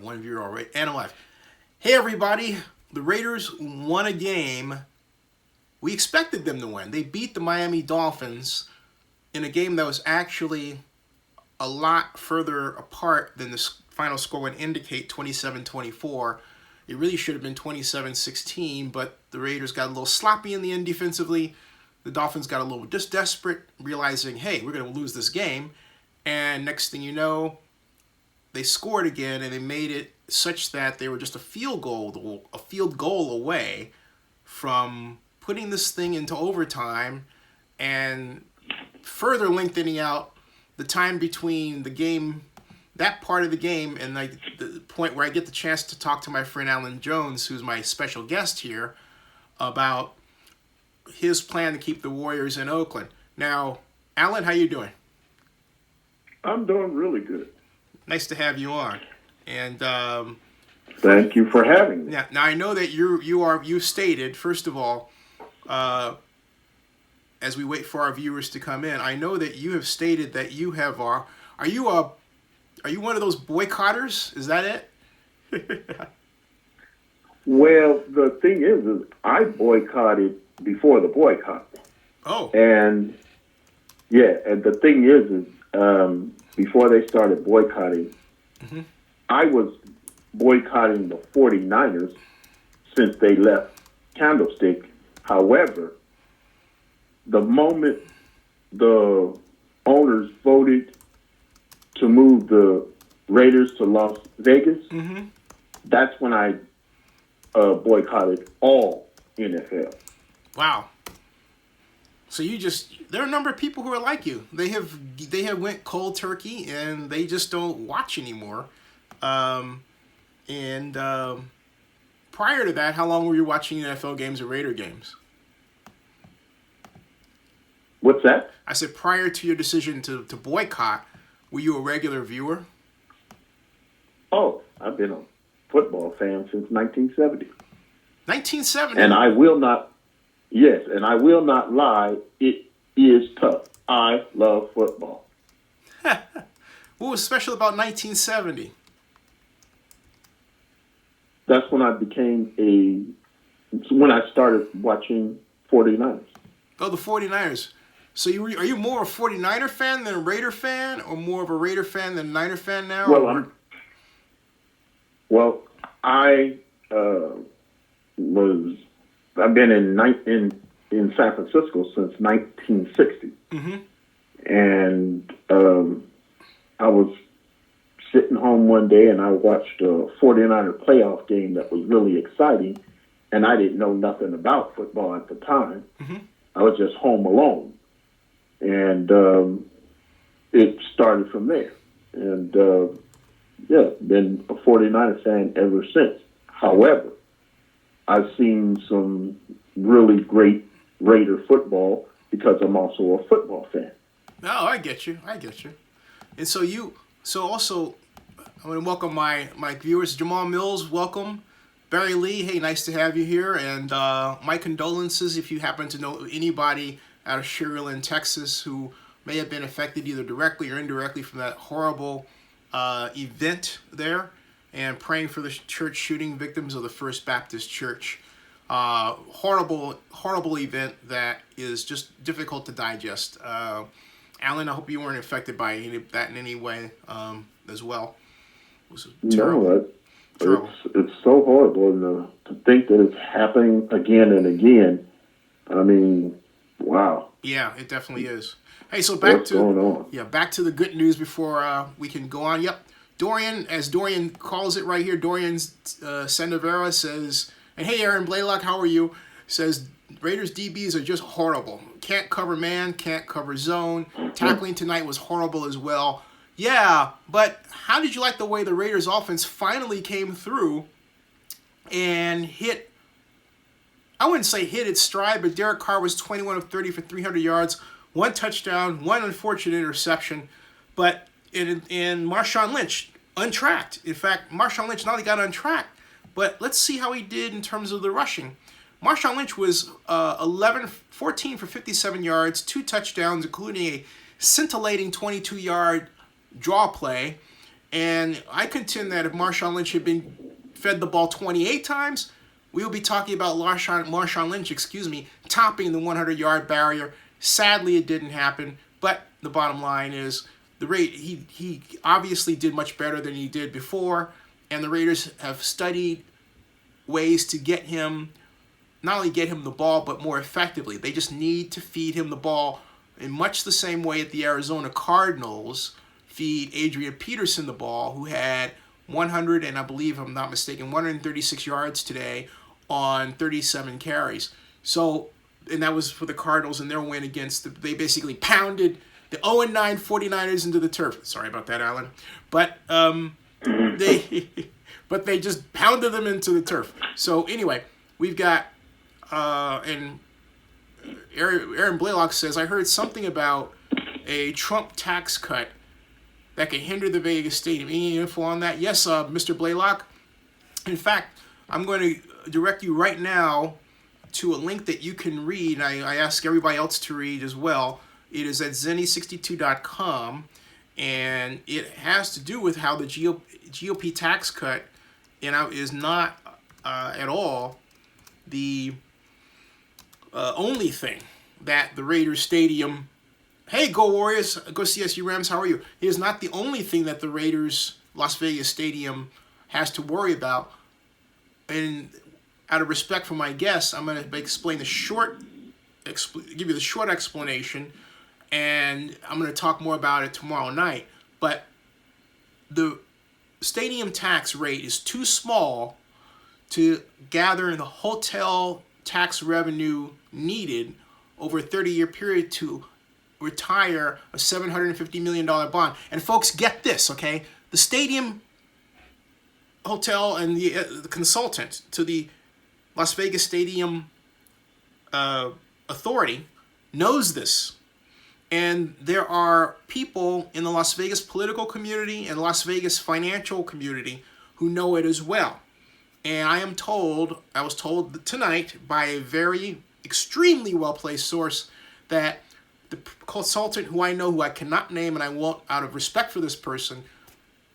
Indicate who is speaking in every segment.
Speaker 1: one viewer already, and I'm live. Hey everybody, the Raiders won a game. We expected them to win. They beat the Miami Dolphins in a game that was actually a lot further apart than the final score would indicate, 27-24. It really should have been 27-16, but the Raiders got a little sloppy in the end defensively. The Dolphins got a little just desperate, realizing, hey, we're going to lose this game. And next thing you know, they scored again, and they made it such that they were just a field goal away from putting this thing into overtime and further lengthening out the time between the game, that part of the game, and like the point where I get the chance to talk to my friend Alan Jones, who's my special guest here, about his plan to keep the Warriors in Oakland. Now, Alan, how you doing?
Speaker 2: I'm doing really good.
Speaker 1: Nice to have you on. And
Speaker 2: thank you for having me.
Speaker 1: Now I know that you stated, first of all, as we wait for our viewers to come in, I know that you have stated that you have are you one of those boycotters? Is that it?
Speaker 2: Well, the thing is I boycotted before the boycott.
Speaker 1: Oh.
Speaker 2: And yeah, and the thing is before they started boycotting, mm-hmm. I was boycotting the 49ers since they left Candlestick. However, the moment the owners voted to move the Raiders to Las Vegas, mm-hmm. that's when I boycotted all NFL.
Speaker 1: Wow. So there are a number of people who are like you. They have went cold turkey and they just don't watch anymore. Prior to that, how long were you watching NFL games or Raider games?
Speaker 2: What's that?
Speaker 1: I said prior to your decision to boycott, were you a regular viewer?
Speaker 2: Oh, I've been a football fan since 1970.
Speaker 1: 1970?
Speaker 2: And I will not lie, it is tough. I love football.
Speaker 1: What was special about 1970?
Speaker 2: That's when when I started watching 49ers.
Speaker 1: Oh, the 49ers. So are you more of a 49er fan than a Raider fan, or more of a Raider fan than a Niner fan now?
Speaker 2: I've been in San Francisco since 1960. Mm-hmm. And I was sitting home one day and I watched a 49er playoff game that was really exciting, and I didn't know nothing about football at the time. Mm-hmm. I was just home alone. And it started from there. And, been a 49er fan ever since. However, I've seen some really great Raider football because I'm also a football fan.
Speaker 1: Oh, I get you. And so also, I want to welcome my viewers. Jamal Mills, welcome. Barry Lee, hey, nice to have you here. And my condolences if you happen to know anybody out of Sugar Land, Texas, who may have been affected either directly or indirectly from that horrible event there, and praying for the church shooting victims of the First Baptist Church. Horrible event that is just difficult to digest. Alan, I hope you weren't affected by that in any way as well. It was terrible.
Speaker 2: No, it's so horrible to think that it's happening again and again. I mean, wow.
Speaker 1: Yeah, it definitely is. Hey, so back to the good news before we can go on. Yep, Dorian, as Dorian calls it right here, Dorian Sandavera says, and hey, Aaron Blaylock, how are you? Says, Raiders DBs are just horrible. Can't cover man, can't cover zone. Tackling tonight was horrible as well. Yeah, but how did you like the way the Raiders offense finally came through and hit, I wouldn't say hit its stride, but Derek Carr was 21 of 30 for 300 yards, one touchdown, one unfortunate interception, but in Marshawn Lynch, untracked. In fact, Marshawn Lynch not only got untracked, but let's see how he did in terms of the rushing. Marshawn Lynch was 14 for 57 yards, 2 touchdowns, including a scintillating 22-yard draw play, And I contend that if Marshawn Lynch had been fed the ball 28 times, we will be talking about Marshawn Lynch, topping the 100-yard barrier. Sadly, it didn't happen. But the bottom line is he obviously did much better than he did before. And the Raiders have studied ways to not only get him the ball, but more effectively. They just need to feed him the ball in much the same way that the Arizona Cardinals feed Adrian Peterson the ball, who had 100, and I believe, if I'm not mistaken, 136 yards today on 37 carries. So, and that was for the Cardinals in their win they basically pounded the 0-9 49ers into the turf. Sorry about that, Alan. But they just pounded them into the turf. So anyway, we've got, and Aaron Blaylock says, I heard something about a Trump tax cut that could hinder the Vegas Stadium. Any info on that? Yes, Mr. Blaylock. In fact, I'm going to direct you right now to a link that you can read, and I ask everybody else to read as well. It is at zenny62.com, and it has to do with how the GOP tax cut is not at all the only thing that the Raiders Stadium, hey, go Warriors, go CSU Rams, how are you? It is not the only thing that the Raiders Las Vegas Stadium has to worry about. And out of respect for my guests, I'm going to give you the short explanation, and I'm going to talk more about it tomorrow night. But the stadium tax rate is too small to gather the hotel tax revenue needed over a 30-year period to retire a $750 million bond. And folks, get this, okay? The stadium hotel and the consultant to the Las Vegas Stadium Authority knows this. And there are people in the Las Vegas political community and Las Vegas financial community who know it as well. And I was told tonight by a very extremely well-placed source that the consultant who I know, who I cannot name and I won't out of respect for this person,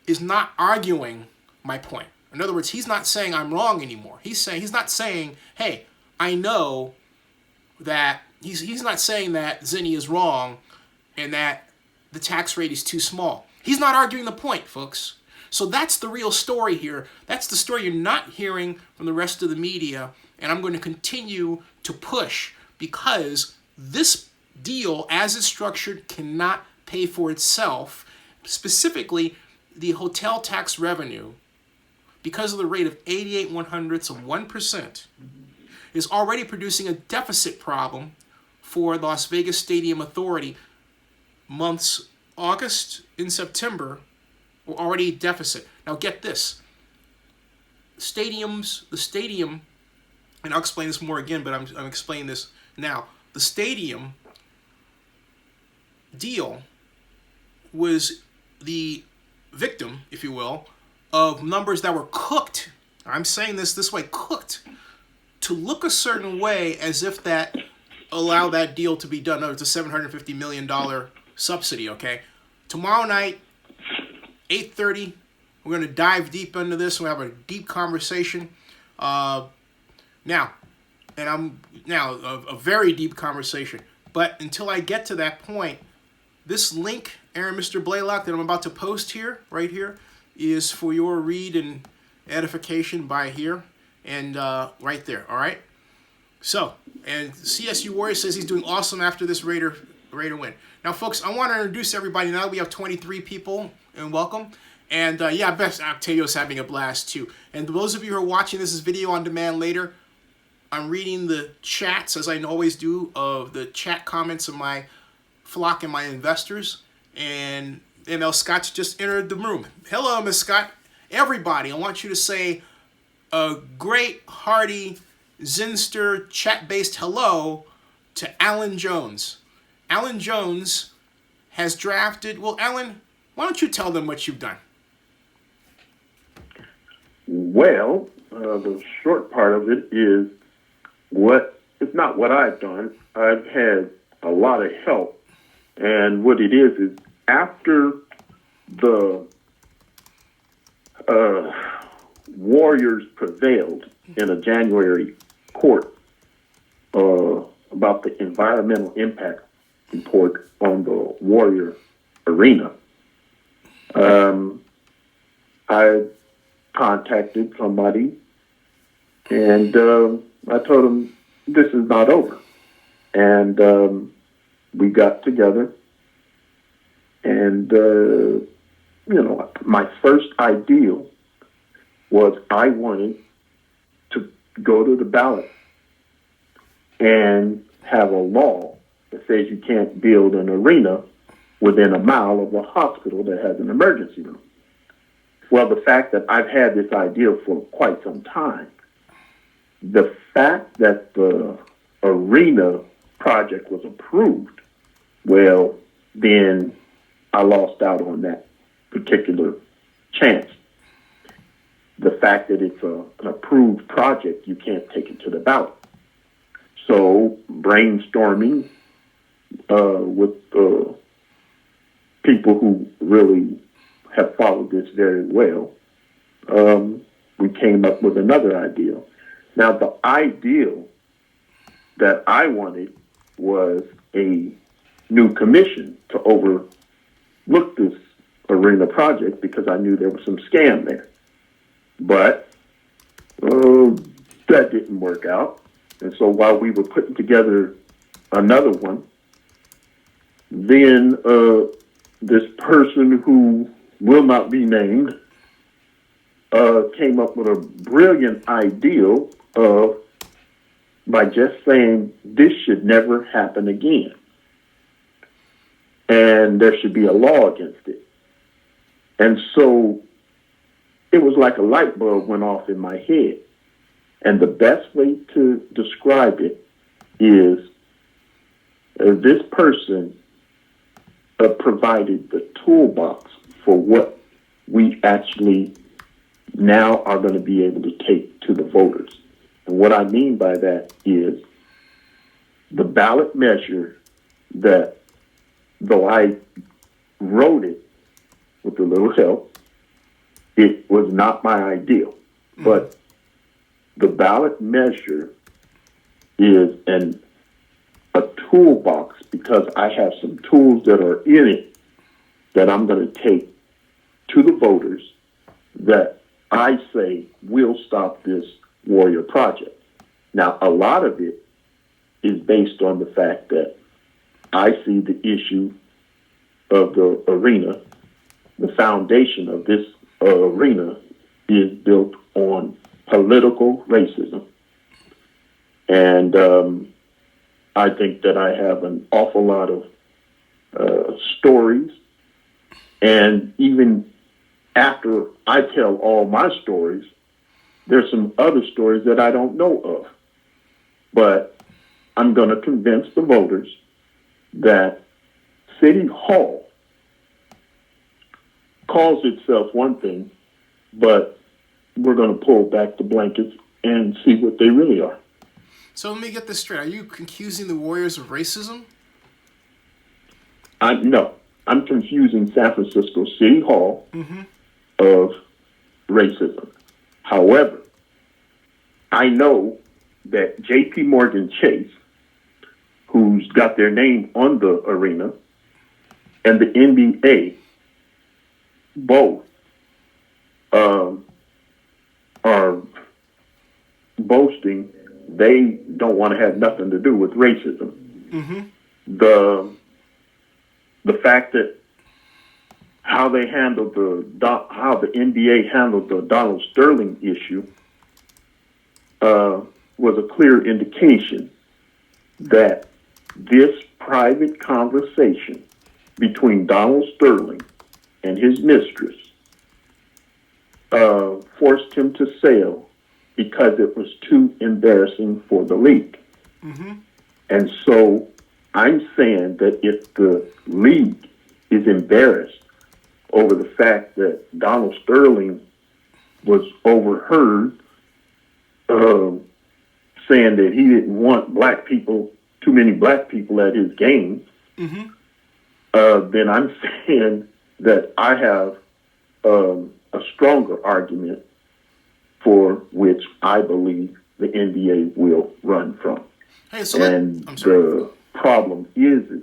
Speaker 1: is not arguing my point. In other words, he's not saying I'm wrong anymore. He's not saying, hey, I know that, he's not saying that Zinni is wrong and that the tax rate is too small. He's not arguing the point, folks. So that's the real story here. That's the story you're not hearing from the rest of the media, and I'm going to continue to push because this deal, as it's structured, cannot pay for itself. Specifically, the hotel tax revenue, because of the rate of 88/100%, is already producing a deficit problem for the Las Vegas Stadium Authority. Months August and September were already deficit. Now get this. The stadium, and I'll explain this more again, but I'm explaining this now. The stadium deal was the victim, if you will, of numbers that were cooked. I'm saying this way, cooked to look a certain way as if that allowed that deal to be done. No, it's a $750 million subsidy, okay? Tomorrow night, 8:30, we're going to dive deep into this. We'll have a deep conversation. A very deep conversation. But until I get to that point, this link, Mr. Blaylock, that I'm about to post here, right here, is for your read and edification by here and right there, all right? So, and CSU Warrior says he's doing awesome after this Raider win. Now, folks, I want to introduce everybody. Now we have 23 people, and welcome. And I bet Octavio's having a blast too. And those of you who are watching this video on demand later, I'm reading the chats, as I always do, of the chat comments of my flock and my investors. And ML Scott's just entered the room. Hello, Miss Scott. Everybody, I want you to say a great, hearty, Zinster, chat-based hello to Alan Jones. Alan Jones has drafted... Well, Alan, why don't you tell them what you've done?
Speaker 2: Well, the short part of it is it's not what I've done. I've had a lot of help. And what it is after the Warriors prevailed in a January court about the environmental impact report on the Warrior Arena. I contacted somebody and I told them this is not over. And we got together and, my first ideal was I wanted to go to the ballot and have a law that says you can't build an arena within a mile of a hospital that has an emergency room. Well, the fact that I've had this idea for quite some time, the fact that the arena project was approved, well, then I lost out on that particular chance. The fact that it's an approved project, you can't take it to the ballot. So brainstorming with people who really have followed this very well, we came up with another idea. Now, the ideal that I wanted was a new commission to overlook this arena project because I knew there was some scam there. But that didn't work out. And so while we were putting together another one, then this person who will not be named came up with a brilliant ideal by just saying this should never happen again. And there should be a law against it. And so it was like a light bulb went off in my head. And the best way to describe it is this person provided the toolbox for what we actually now are going to be able to take to the voters. And what I mean by that is the ballot measure that, though I wrote it with a little help, it was not my ideal. But the ballot measure is a toolbox because I have some tools that are in it that I'm going to take to the voters that I say will stop this Warrior project. Now, a lot of it is based on the fact that I see the issue of the arena, the foundation of this arena is built on political racism. And I think that I have an awful lot of stories. And even after I tell all my stories, there's some other stories that I don't know of. But I'm going to convince the voters that City Hall calls itself one thing, but we're going to pull back the blankets and see what they really are.
Speaker 1: So let me get this straight. Are you accusing the Warriors of racism?
Speaker 2: No. I'm confusing San Francisco City Hall of racism. However, I know that J.P. Morgan Chase, who's got their name on the arena, and the NBA both are boasting they don't want to have nothing to do with racism. The fact that how the NBA handled the Donald Sterling issue was a clear indication that this private conversation between Donald Sterling and his mistress forced him to sail because it was too embarrassing for the league. And so I'm saying that if the league is embarrassed over the fact that Donald Sterling was overheard saying that he didn't want too many black people at his games, then I'm saying that I have a stronger argument for which I believe the NBA will run from.
Speaker 1: Hey, so
Speaker 2: and the problem is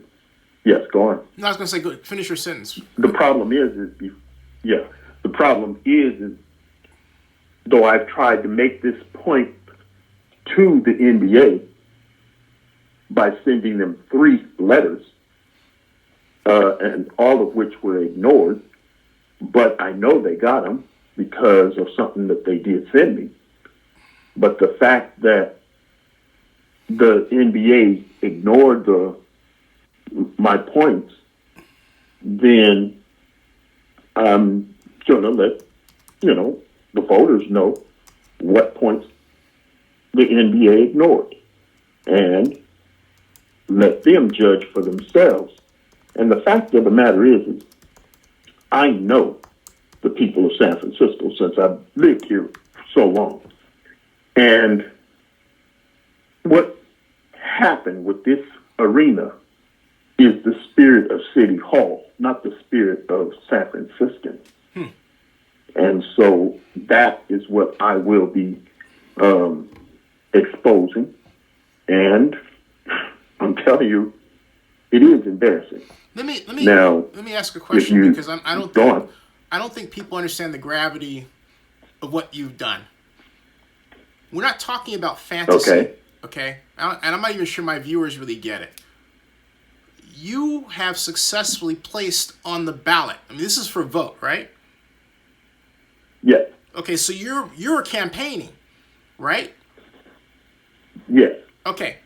Speaker 2: yes, go on.
Speaker 1: No, I was going to say, go, finish your sentence.
Speaker 2: The problem the problem is though I've tried to make this point to the NBA by sending them 3 letters, and all of which were ignored, but I know they got them because of something that they did send me. But the fact that the NBA ignored my points, then I'm going to let, the voters know what points the NBA ignored and let them judge for themselves. And the fact of the matter is I know the people of San Francisco since I've lived here so long. And what happened with this arena is the spirit of City Hall, not the spirit of San Franciscan. And so that is what I will be exposing. And I'm telling you, it is embarrassing.
Speaker 1: Let me ask a question, because I don't think people understand the gravity of what you've done. We're not talking about fantasy, okay? And I'm not even sure my viewers really get it. You have successfully placed on the ballot. I mean, this is for vote, right?
Speaker 2: Yes.
Speaker 1: Okay, so you're campaigning, right?
Speaker 2: Yes.
Speaker 1: Okay,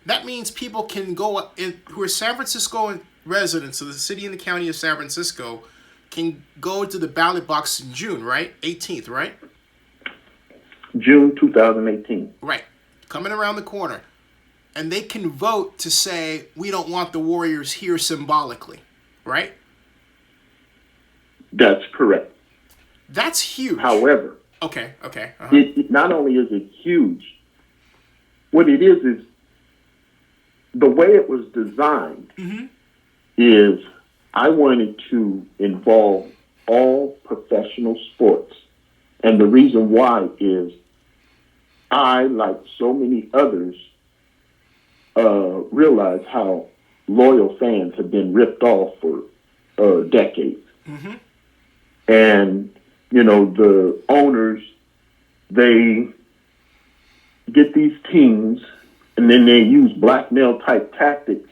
Speaker 1: that means people can go who are San Francisco residents of the city and the county of San Francisco can go to the ballot box in June, right? 18th, right?
Speaker 2: June 2018.
Speaker 1: Right, coming around the corner. And they can vote to say, we don't want the Warriors here symbolically, right?
Speaker 2: That's correct.
Speaker 1: That's huge.
Speaker 2: However,
Speaker 1: okay.
Speaker 2: It not only is it huge, what it is the way it was designed is I wanted to involve all professional sports. And the reason why is I, like so many others, realize how loyal fans have been ripped off for decades. And, the owners, they get these teams and then they use blackmail type tactics,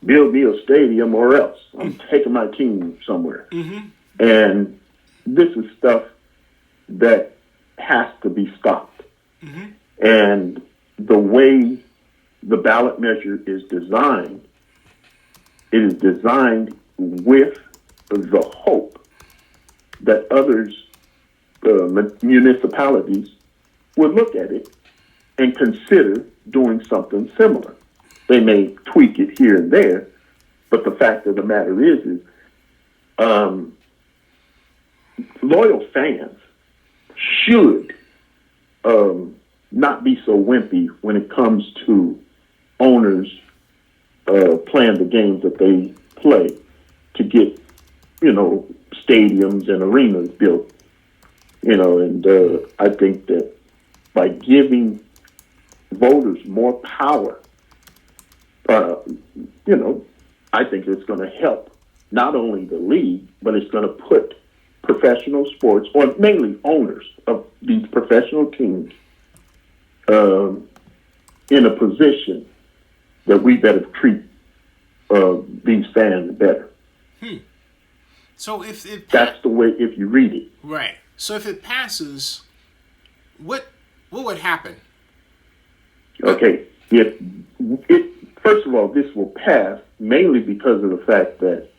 Speaker 2: build me a stadium or else. I'm taking my team somewhere. And this is stuff that has to be stopped. And the way the ballot measure is designed, it is designed with the hope that others, municipalities, would look at it and consider doing something similar. They may tweak it here and there, but the fact of the matter is loyal fans should not be so wimpy when it comes to owners playing the games that they play to get, stadiums and arenas built. And I think that by giving voters more power, I think it's going to help not only the league, but it's going to put professional sports, or mainly owners of these professional teams, in a position that we better treat these fans better.
Speaker 1: So if
Speaker 2: that's the way, if you read it.
Speaker 1: Right. So if it passes, what would happen?
Speaker 2: Okay. First of all, this will pass mainly because of the fact that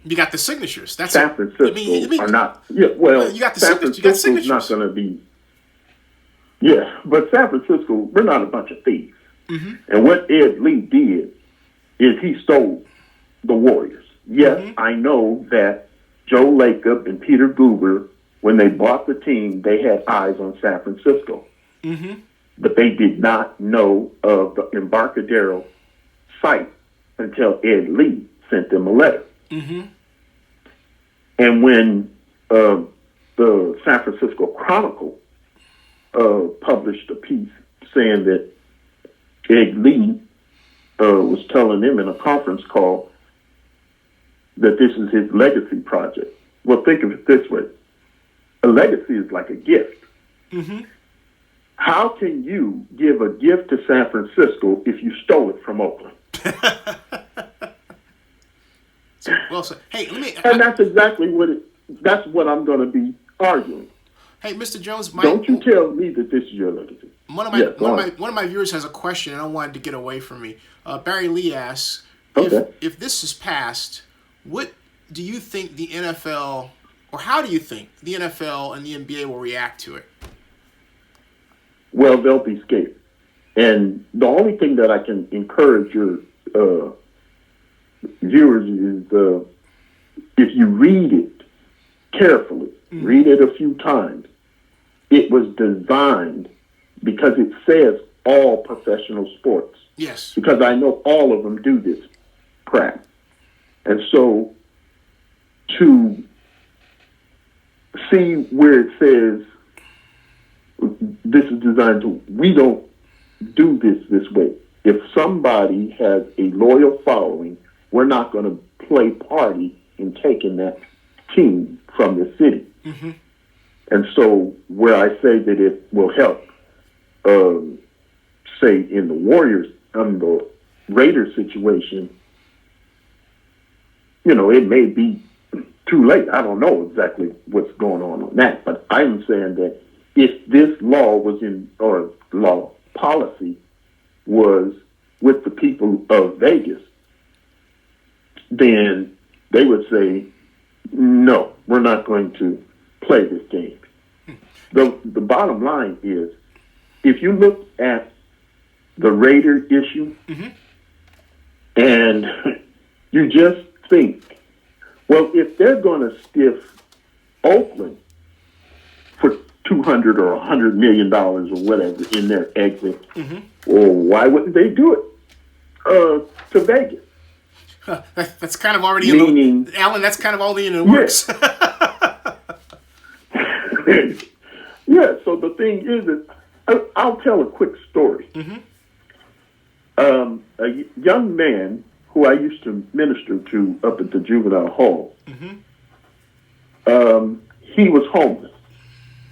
Speaker 1: you got the signatures. That's
Speaker 2: San Francisco are not. Yeah, well,
Speaker 1: you got the
Speaker 2: San
Speaker 1: signatures. You got signatures.
Speaker 2: Not going to be. Yeah, but San Francisco, we're not a bunch of thieves. And what Ed Lee did is he stole the Warriors. Yes, I know that Joe Lacob and Peter Guber, when they bought the team, they had eyes on San Francisco. But they did not know of the Embarcadero site until Ed Lee sent them a letter. And when the San Francisco Chronicle published a piece saying that Ed Lee was telling them in a conference call that this is his legacy project. Well, think of it this way. A legacy is like a gift. Mm-hmm. How can you give a gift to San Francisco if you stole it from Oakland?
Speaker 1: Well, so, hey,
Speaker 2: that's exactly that's what I'm going to be arguing.
Speaker 1: Hey, Mr. Jones,
Speaker 2: don't you tell me that this is your legacy.
Speaker 1: One of my viewers has a question, and I wanted to get away from me. Barry Lee asks, if this is passed, what do you think the NFL, or how do you think the NFL and the NBA will react to it?
Speaker 2: Well, they'll be scared. And the only thing that I can encourage your viewers is if you read it carefully, read it a few times, it was designed because it says all professional sports.
Speaker 1: Yes.
Speaker 2: Because I know all of them do this crap. And so to see where it says this is designed to, we don't do this way. If somebody has a loyal following, we're not going to play party in taking that team from the city. Mm-hmm. And so where I say that it will help, say in the the Raiders situation, it may be too late. I don't know exactly what's going on that, but I'm saying that if this policy was with the people of Vegas, then they would say, no, we're not going to play this game. The bottom line is, if you look at the Raider issue, mm-hmm. and you just think, well, if they're going to stiff Oakland for $200 or $100 million or whatever in their exit, mm-hmm. well, why wouldn't they do it to Vegas?
Speaker 1: That's kind of already Alan. That's kind of already in the works.
Speaker 2: Yeah. So the thing is I'll tell a quick story. Mm-hmm. A young man who I used to minister to up at the juvenile hall. Mm-hmm. He was homeless,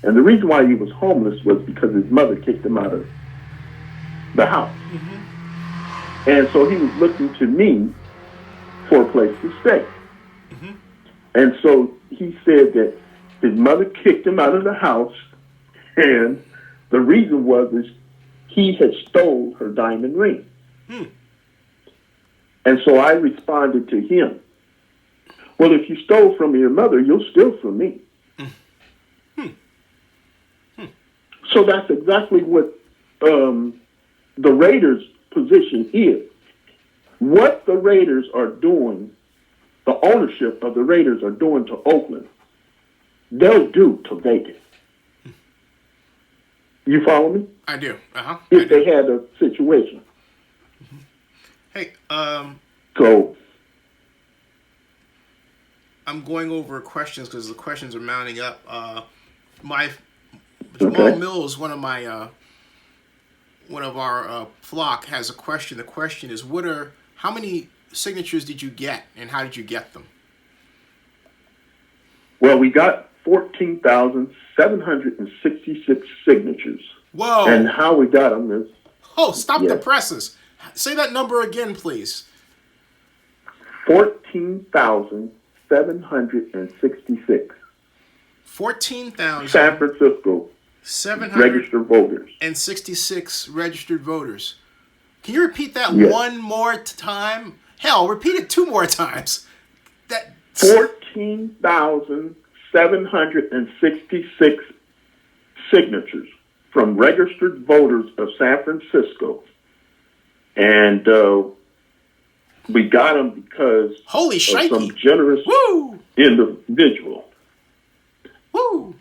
Speaker 2: and the reason why he was homeless was because his mother kicked him out of the house, mm-hmm. and so he was looking to me for a place to stay. Mm-hmm. And so he said that his mother kicked him out of the house, and the reason is he had stole her diamond ring. Hmm. And so I responded to him, well, if you stole from your mother, you'll steal from me. Hmm. Hmm. So that's exactly what the Raiders' position is. What the Raiders are doing, the ownership of the Raiders are doing to Oakland, they'll do to Vegas. You follow me?
Speaker 1: I do.
Speaker 2: If they had a situation.
Speaker 1: Mm-hmm. Hey,
Speaker 2: so
Speaker 1: I'm going over questions because the questions are mounting up. Jamal Mills, one of our flock, has a question. The question is, how many signatures did you get, and how did you get them?
Speaker 2: Well, we got 14,766 signatures.
Speaker 1: Whoa!
Speaker 2: And how we got them is...
Speaker 1: Oh, stop the presses. Say that number again, please.
Speaker 2: 14,766.
Speaker 1: 14,000.
Speaker 2: San Francisco
Speaker 1: 700
Speaker 2: registered voters.
Speaker 1: And 66 registered voters. Can you repeat that one more time? Hell, repeat it 2 more times.
Speaker 2: 14,766 signatures from registered voters of San Francisco. And we got them because
Speaker 1: of
Speaker 2: some generous individual.
Speaker 1: Woo!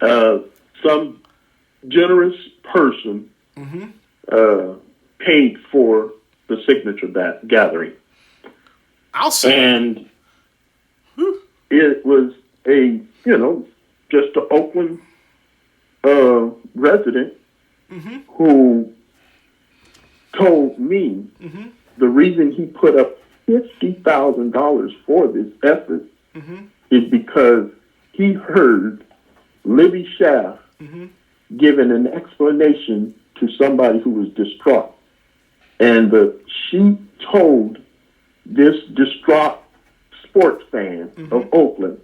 Speaker 2: Some generous person mm-hmm. Paid for the signature gathering.
Speaker 1: I'll say.
Speaker 2: And it was a, just an Oakland resident who told me the reason he put up $50,000 for this effort is because he heard Libby Schaff giving an explanation to somebody who was distraught. And she told this distraught sports fan of Oakland,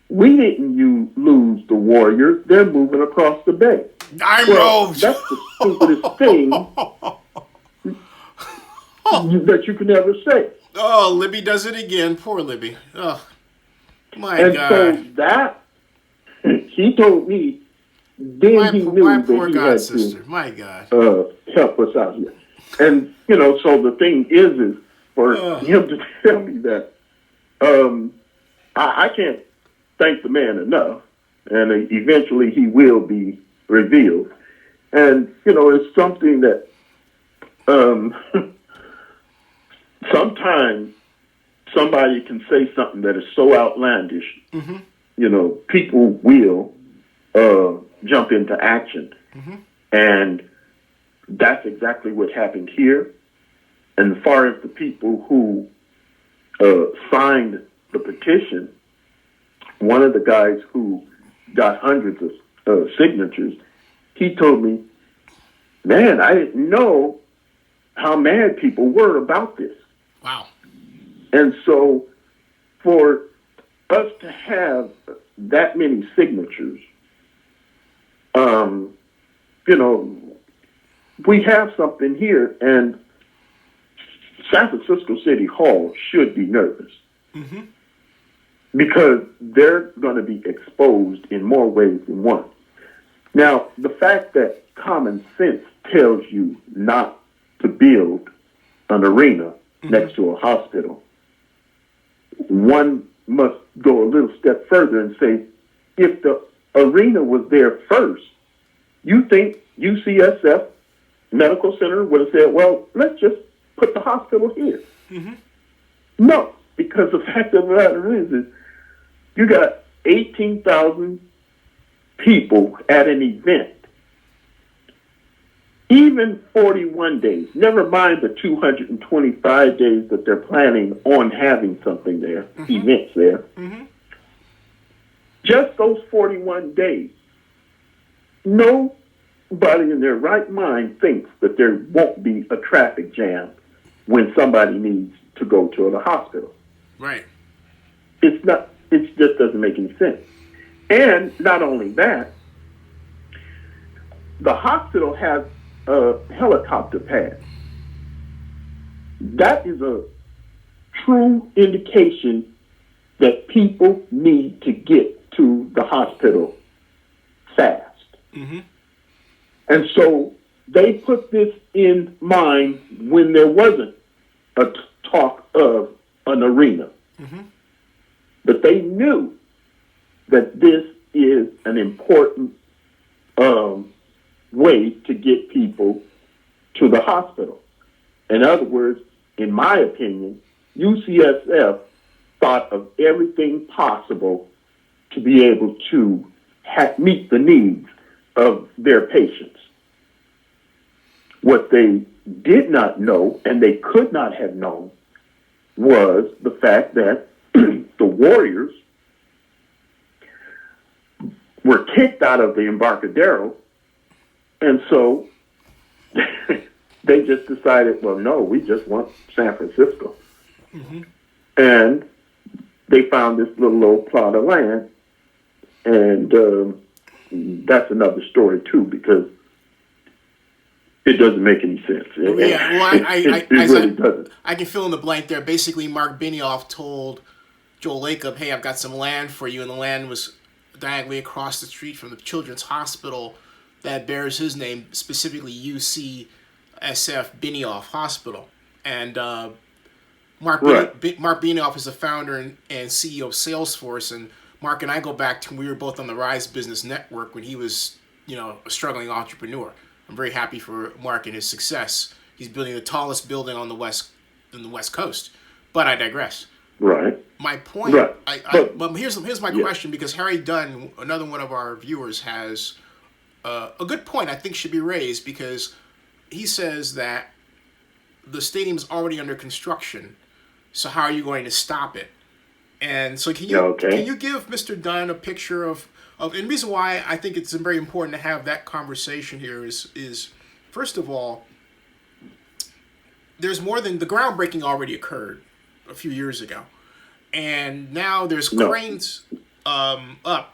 Speaker 2: we didn't lose the Warriors. They're moving across the bay. Well, that's the stupidest thing that you could ever say.
Speaker 1: Oh, Libby does it again. Poor Libby. Oh, my God.
Speaker 2: And so that, he told me, then he knew that he had
Speaker 1: sister. My God.
Speaker 2: Help us out here. And, so the thing is for him to tell me that, I can't thank the man enough. And eventually he will be revealed. And, it's something that sometimes somebody can say something that is so outlandish, people will jump into action. And that's exactly what happened here. And as far as the people who signed the petition, one of the guys who got hundreds of signatures, he told me, man, I didn't know how mad people were about this.
Speaker 1: Wow.
Speaker 2: And so for us to have that many signatures, we have something here, and San Francisco City Hall should be nervous because they're going to be exposed in more ways than one. Now, the fact that common sense tells you not to build an arena next to a hospital, one must go a little step further and say, if the arena was there first, you think UCSF Medical Center would have said, well, let's just put the hospital here. No, because the fact of the matter is you got 18,000 people at an event. Even 41 days, never mind the 225 days that they're planning on having something there, events there. Just those 41 days, nobody in their right mind thinks that there won't be a traffic jam when somebody needs to go to the hospital.
Speaker 1: Right.
Speaker 2: It just doesn't make any sense. And not only that, the hospital has a helicopter pad. That is a true indication that people need to get to the hospital fast. And so they put this in mind when there wasn't a talk of an arena. But they knew that this is an important way to get people to the hospital. In other words, in my opinion, UCSF thought of everything possible to be able to meet the needs of their patients. What they did not know, and they could not have known, was the fact that the Warriors were kicked out of the Embarcadero, and so they just decided, well, no, we just want San Francisco. And they found this little old plot of land, and that's another story, too, because it doesn't make any sense. It really doesn't.
Speaker 1: I can fill in the blank there. Basically, Marc Benioff told Joel Lacob, hey, I've got some land for you, and the land was diagonally across the street from the Children's Hospital that bears his name, specifically UCSF Benioff Hospital. And Marc Benioff is the founder and CEO of Salesforce, and Marc and I go back to when we were both on the Rise Business Network when he was, a struggling entrepreneur. I'm very happy for Marc and his success. He's building the tallest building on the West Coast. But I digress.
Speaker 2: Right.
Speaker 1: My point,
Speaker 2: Right.
Speaker 1: but here's my question, because Harry Dunn, another one of our viewers, has a good point I think should be raised, because he says that the stadium's already under construction, so how are you going to stop it? And so can you give Mr. Dunn a picture of and the reason why I think it's very important to have that conversation here is first of all, there's more than the groundbreaking already occurred a few years ago. And now there's cranes up.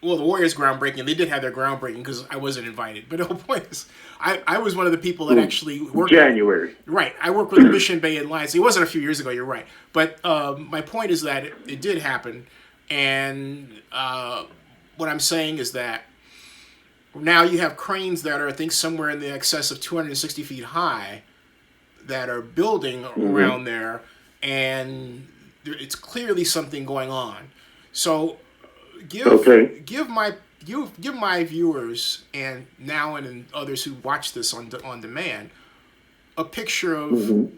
Speaker 1: Well, the Warriors groundbreaking, they did have their groundbreaking because I wasn't invited. But the whole point is, I was one of the people that actually worked.
Speaker 2: January.
Speaker 1: Right. I worked with the Mission Bay Alliance. It wasn't a few years ago, you're right. But my point is that it did happen. And what I'm saying is that now you have cranes that are, I think, somewhere in the excess of 260 feet high that are building around there. And it's clearly something going on. So give my viewers and now and others who watch this on demand a picture of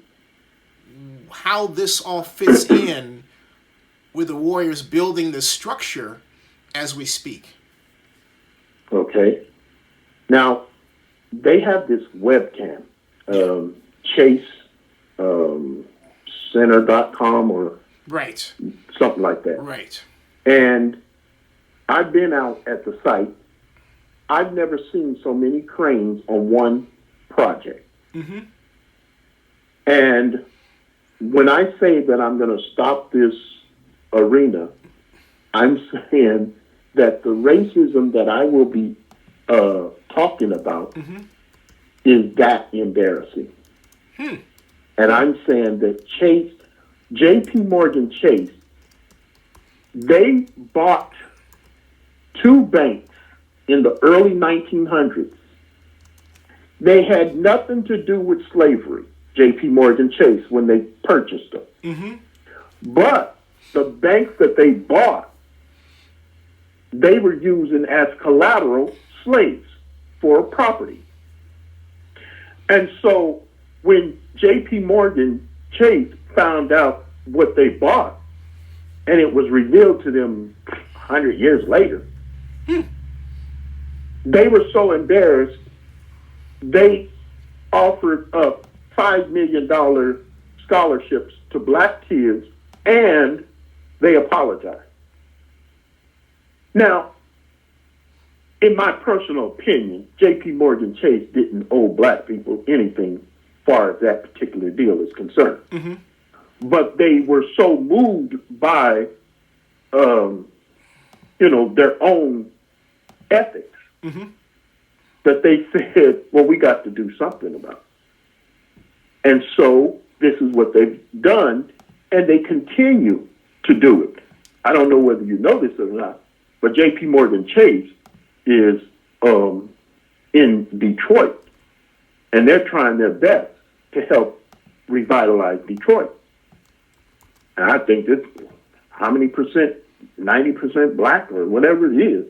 Speaker 1: how this all fits in with the Warriors building this structure as we speak.
Speaker 2: Okay. Now, they have this webcam, Chase Center.com or
Speaker 1: right,
Speaker 2: something like that.
Speaker 1: Right.
Speaker 2: And I've been out at the site. I've never seen so many cranes on one project.
Speaker 1: Mm-hmm.
Speaker 2: And when I say that I'm going to stop this arena, I'm saying that the racism that I will be talking about is that embarrassing. And I'm saying that J.P. Morgan Chase, they bought two banks in the early 1900s. They had nothing to do with slavery, J.P. Morgan Chase, when they purchased them.
Speaker 1: Mm-hmm.
Speaker 2: But the banks that they bought, they were using as collateral slaves for property. And so when J.P. Morgan Chase found out what they bought, and it was revealed to them 100 years later, they were so embarrassed, they offered up $5 million scholarships to black kids, and they apologized. Now, in my personal opinion, J.P. Morgan Chase didn't owe black people anything as far as that particular deal is concerned.
Speaker 1: Mm-hmm.
Speaker 2: But they were so moved by, their own ethics that they said, well, we got to do something about it. And so this is what they've done, and they continue to do it. I don't know whether you know this or not, but J.P. Morgan Chase is in Detroit, and they're trying their best to help revitalize Detroit. And I think it's how many percent, 90% black or whatever it is.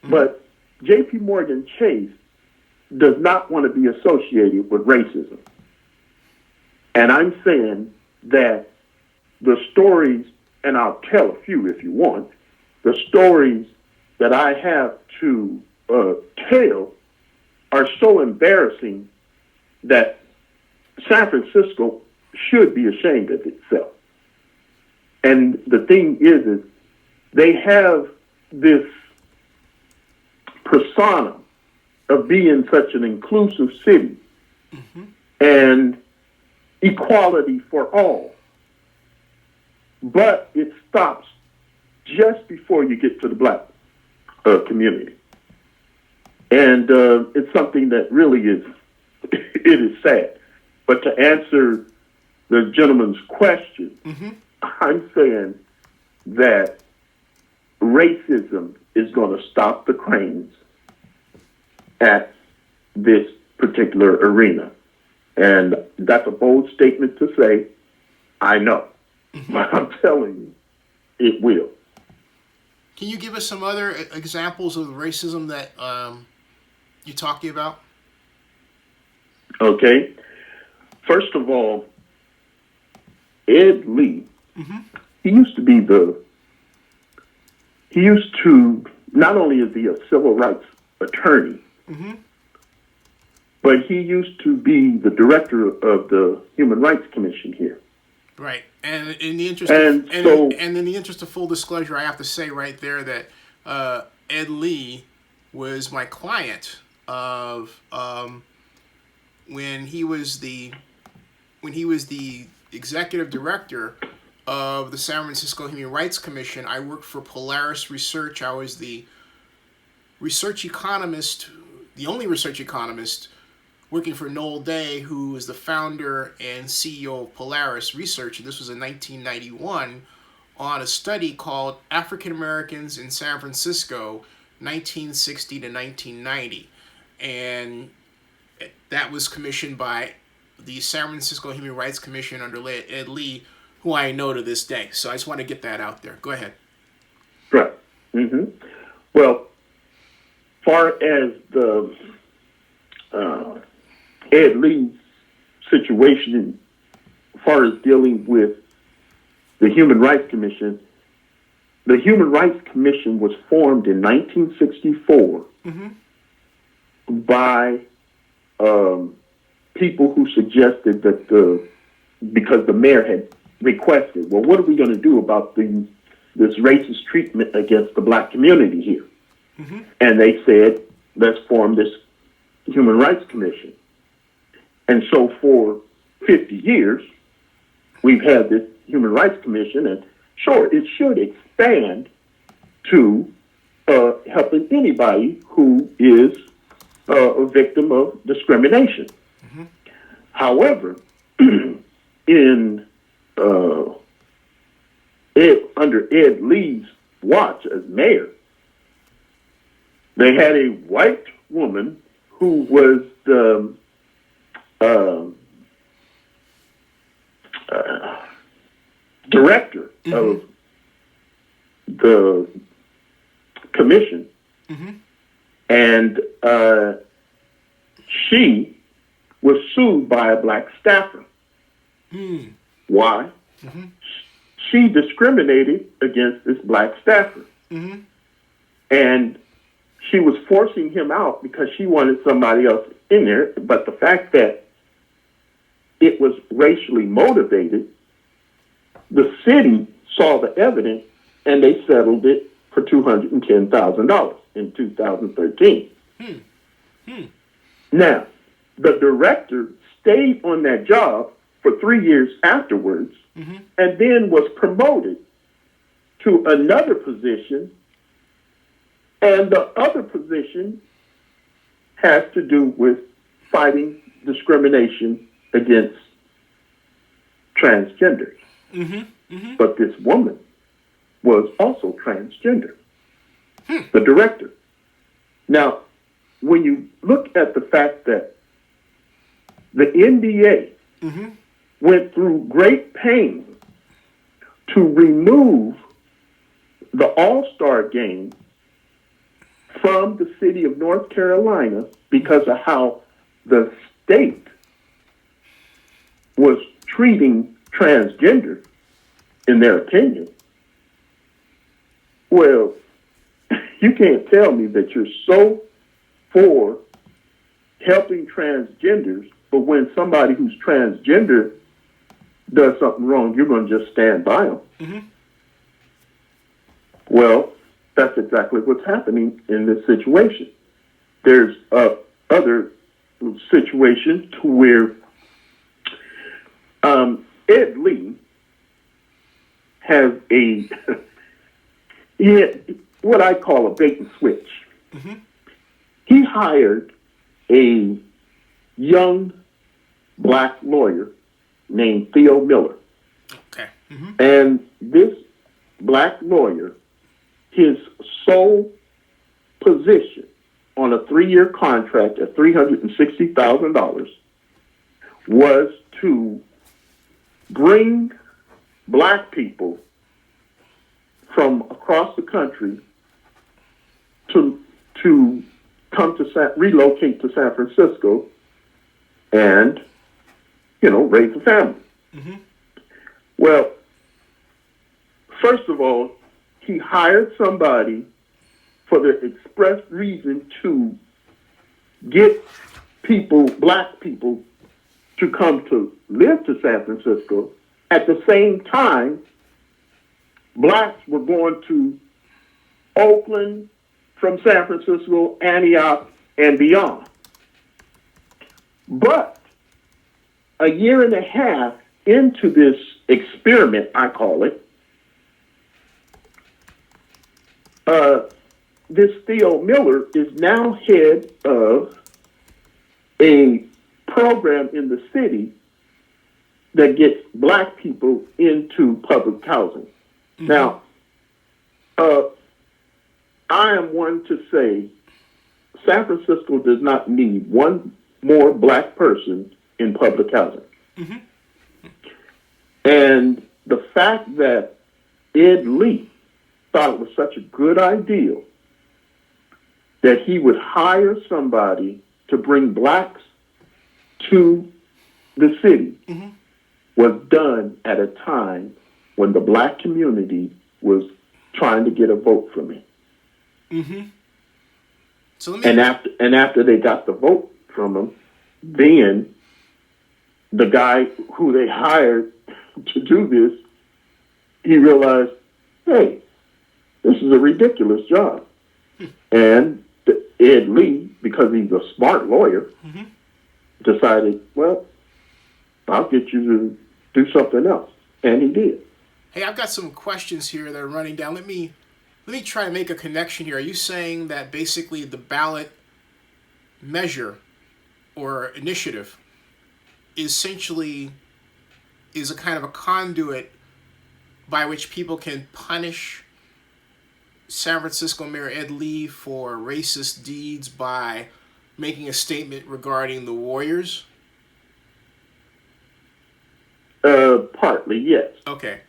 Speaker 2: But J.P. Morgan Chase does not want to be associated with racism. And I'm saying that the stories, and I'll tell a few if you want, the stories that I have to tell are so embarrassing that San Francisco should be ashamed of itself. And the thing is they have this persona of being such an inclusive city and equality for all. But it stops just before you get to the black community. And it's something that really is, it is sad. But to answer the gentleman's question, I'm saying that racism is going to stop the cranes at this particular arena. And that's a bold statement to say, I know. But I'm telling you, it will.
Speaker 1: Can you give us some other examples of the racism that you're talking about?
Speaker 2: Okay. First of all, Ed Lee He used to, not only is he a civil rights attorney, but he used to be the director of the Human Rights Commission here.
Speaker 1: Right, and in the interest of full disclosure, I have to say right there that Ed Lee was my client of when he was the executive director of the San Francisco Human Rights Commission. I worked for Polaris Research. I was the research economist, the only research economist working for Noel Day, who is the founder and CEO of Polaris Research. And this was in 1991 on a study called African Americans in San Francisco, 1960 to 1990. And that was commissioned by the San Francisco Human Rights Commission under Ed Lee, who I know to this day. So I just want to get that out there. Go ahead.
Speaker 2: Right. Well, far as the Ed Lee situation, as far as dealing with the Human Rights Commission, the Human Rights Commission was formed in 1964 by people who suggested that because the mayor had requested, well, what are we going to do about this racist treatment against the black community here? And they said, let's form this Human Rights Commission. And so for 50 years, we've had this Human Rights Commission, and sure, it should expand to helping anybody who is a victim of discrimination. However, under Ed Lee's watch as mayor, they had a white woman who was the director of the commission, and she was sued by a black staffer. Why? She discriminated against this black staffer. And she was forcing him out because she wanted somebody else in there. But the fact that it was racially motivated, the city saw the evidence and they settled it for $210,000 in 2013. Now, the director stayed on that job for 3 years afterwards, and then was promoted to another position, and the other position has to do with fighting discrimination against transgenders. But this woman was also transgender, the director. Now, when you look at the fact that the NBA went through great pain to remove the All-Star game from the city of North Carolina because of how the state was treating transgender, in their opinion, well, you can't tell me that you're so for helping transgenders, but when somebody who's transgender does something wrong, you're going to just stand by them. Well, that's exactly what's happening in this situation. There's other situations to where Ed Lee has he had what I call a bait and switch. He hired a young black lawyer named Theo Miller. And this black lawyer, his sole position on a 3-year contract at $360,000 was to bring black people from across the country to come to relocate to San Francisco and, raise a family. Well, first of all, he hired somebody for the express reason to get people, black people, to come to live to San Francisco. At the same time, blacks were going to Oakland from San Francisco, Antioch, and beyond. But a year and a half into this experiment, I call it, this Theo Miller is now head of a program in the city that gets black people into public housing. Mm-hmm. Now, I am one to say San Francisco does not need one more black person in public housing. Mm-hmm. And the fact that Ed Lee thought it was such a good idea that he would hire somebody to bring blacks to the city mm-hmm. was done at a time when the black community was trying to get a vote from him. Mm-hmm. So after they got the vote from him, then the guy who they hired to do this, he realized, hey, this is a ridiculous job. And Ed Lee, because he's a smart lawyer, mm-hmm. decided, well, I'll get you to do something else. And he did.
Speaker 1: Hey, I've got some questions here that are running down. Let me try to make a connection here. Are you saying that basically the ballot measure or initiative essentially is a kind of a conduit by which people can punish San Francisco Mayor Ed Lee for racist deeds by making a statement regarding the Warriors?
Speaker 2: Partly, yes.
Speaker 1: Okay.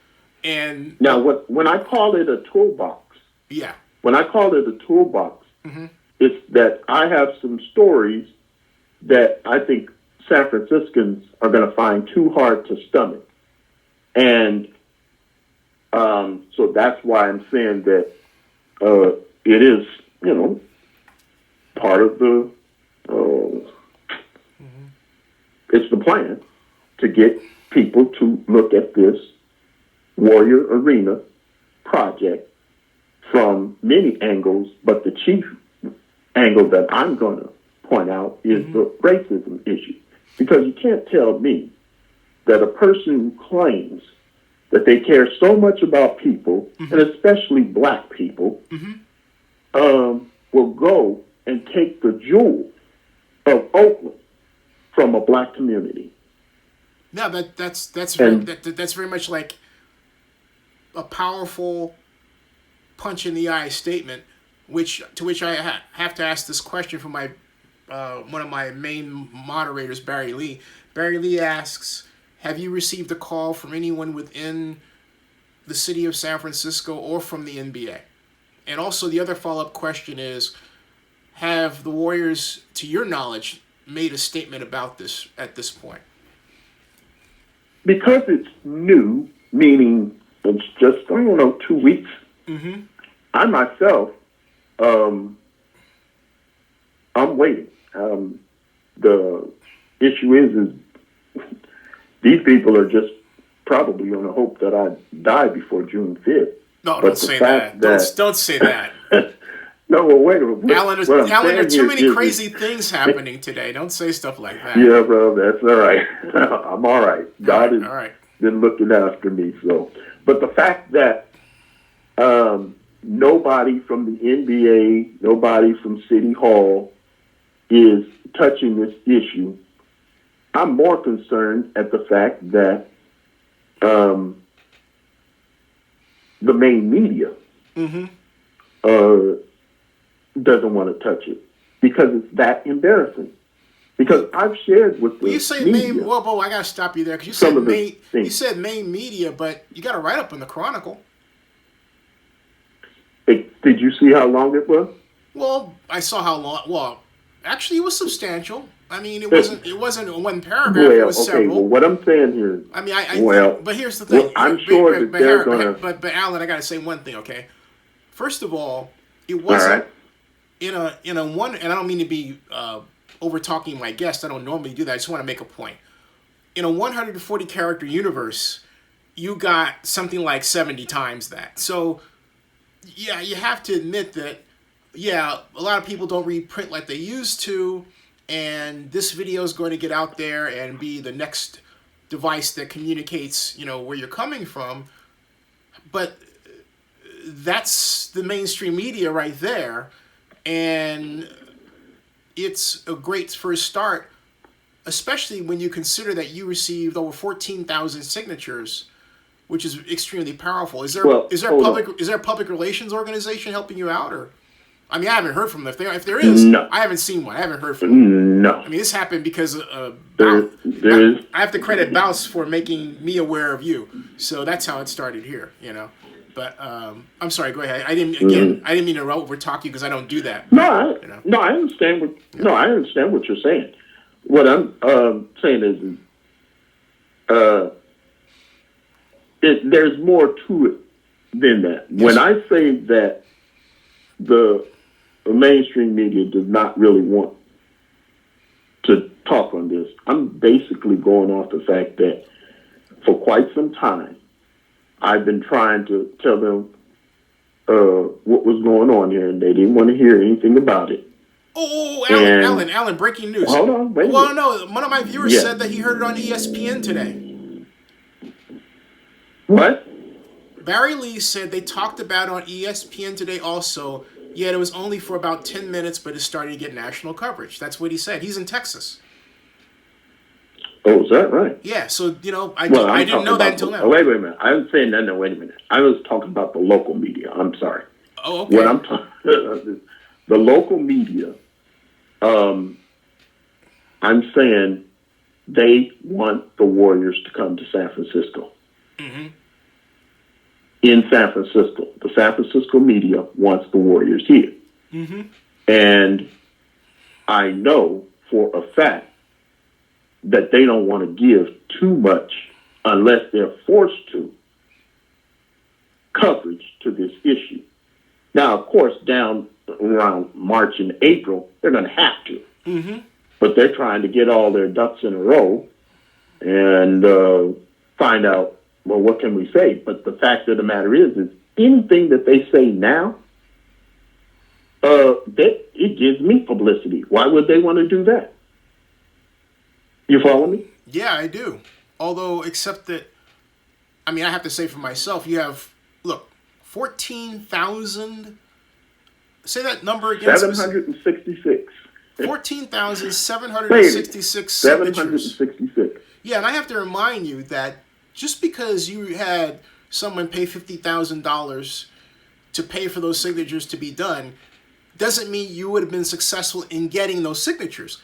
Speaker 1: And
Speaker 2: now, when I call it a toolbox,
Speaker 1: yeah.
Speaker 2: When I call it a toolbox, mm-hmm. it's that I have some stories that I think San Franciscans are going to find too hard to stomach. And so that's why I'm saying that it is, part of the, mm-hmm. it's the plan to get people to look at this Warrior Arena project from many angles, but the chief angle that I'm going to point out is mm-hmm. the racism issue. Because you can't tell me that a person who claims that they care so much about people, mm-hmm. and especially black people, mm-hmm. Will go and take the jewel of Oakland from a black community.
Speaker 1: No, that's very much like a powerful punch in the eye statement, to which I have to ask this question from my one of my main moderators, Barry Lee. Barry Lee asks, have you received a call from anyone within the city of San Francisco or from the NBA? And also the other follow-up question is, have the Warriors, to your knowledge, made a statement about this at this point?
Speaker 2: Because it's new, meaning it's just, 2 weeks, mm-hmm. I myself, I'm waiting. The issue is these people are just probably going to hope that I die before June 5th.
Speaker 1: No, don't say that. Don't say that.
Speaker 2: No, well, wait a minute.
Speaker 1: Alan, there are too many crazy things happening today. Don't say stuff like that.
Speaker 2: Yeah, bro, that's all right. I'm all right. God has been looking after me. So, but the fact that nobody from the NBA, nobody from City Hall is touching this issue, I'm more concerned at the fact that the main media mm-hmm. Doesn't want to touch it because it's that embarrassing. Because I've shared with the
Speaker 1: you say
Speaker 2: media.
Speaker 1: Well, I got to stop you there because you said main media, but you got to write up in the Chronicle.
Speaker 2: Did you see how long it was?
Speaker 1: Well, I saw how long. Well, actually, it was substantial. I mean, it wasn't one paragraph. It was several.
Speaker 2: Well, what I'm saying here is,
Speaker 1: I mean, I think, but here's the thing.
Speaker 2: Well, I'm sure that they're going to.
Speaker 1: But Alan, I got to say one thing, okay? First of all, it wasn't in a one, and I don't mean to be over talking my guest. I don't normally do that. I just want to make a point. In a 140 character universe, you got something like 70 times that. So, yeah, you have to admit that, yeah, a lot of people don't read print like they used to, and this video is going to get out there and be the next device that communicates, where you're coming from. But that's the mainstream media right there, and it's a great first start, especially when you consider that you received over 14,000 signatures, which is extremely powerful. Is there a public relations organization helping you out, or? I mean, I haven't heard from them. If there is,
Speaker 2: no.
Speaker 1: I haven't seen one. I haven't heard from them.
Speaker 2: No.
Speaker 1: I mean, this happened because
Speaker 2: there is.
Speaker 1: I have to credit Ballot for making me aware of you. So that's how it started here, But I'm sorry. Go ahead. I didn't mean to overtalk you because I don't do that.
Speaker 2: No, I understand I understand what you're saying. What I'm saying is, there's more to it than that. Yes. When I say that the mainstream media does not really want to talk on this, I'm basically going off the fact that for quite some time, I've been trying to tell them what was going on here, and they didn't want to hear anything about it.
Speaker 1: Alan, breaking news.
Speaker 2: Hold on, wait.
Speaker 1: Well, no, one of my viewers said that he heard it on ESPN today.
Speaker 2: What?
Speaker 1: Barry Lee said they talked about it on ESPN today also, yet it was only for about 10 minutes, but it started to get national coverage. That's what he said. He's in Texas.
Speaker 2: Oh, is that right?
Speaker 1: Yeah, so, I didn't know that until now.
Speaker 2: Wait a minute. I was saying that. No, wait a minute. I was talking about the local media. I'm sorry.
Speaker 1: Oh, okay.
Speaker 2: What I'm talking the local media, I'm saying they want the Warriors to come to San Francisco.
Speaker 1: Mm-hmm.
Speaker 2: In San Francisco. The San Francisco media wants the Warriors here.
Speaker 1: Mm-hmm.
Speaker 2: And I know for a fact that they don't want to give too much, unless they're forced to, coverage to this issue. Now, of course, down around March and April, they're going to have to.
Speaker 1: Mm-hmm.
Speaker 2: But they're trying to get all their ducks in a row and find out, well, what can we say? But the fact of the matter is anything that they say now, it gives me publicity. Why would they want to do that? You follow me?
Speaker 1: Yeah, I do. Although, except that, I mean, I have to say for myself, you have, 14,000, say that number again.
Speaker 2: 766.
Speaker 1: 14,766 signatures.
Speaker 2: 766.
Speaker 1: Yeah, and I have to remind you that just because you had someone pay $50,000 to pay for those signatures to be done, doesn't mean you would have been successful in getting those signatures.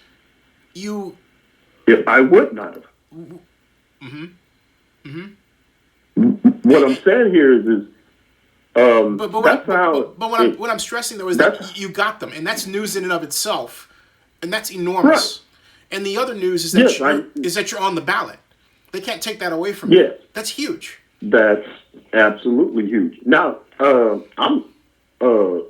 Speaker 2: I would not have.
Speaker 1: Mm-hmm. Mm-hmm.
Speaker 2: What I'm saying here is
Speaker 1: what I'm stressing though is that you got them, and that's news in and of itself, and that's enormous. Right. And the other news is that you're on the ballot. They can't take that away from you. That's huge.
Speaker 2: That's absolutely huge. Now, I'm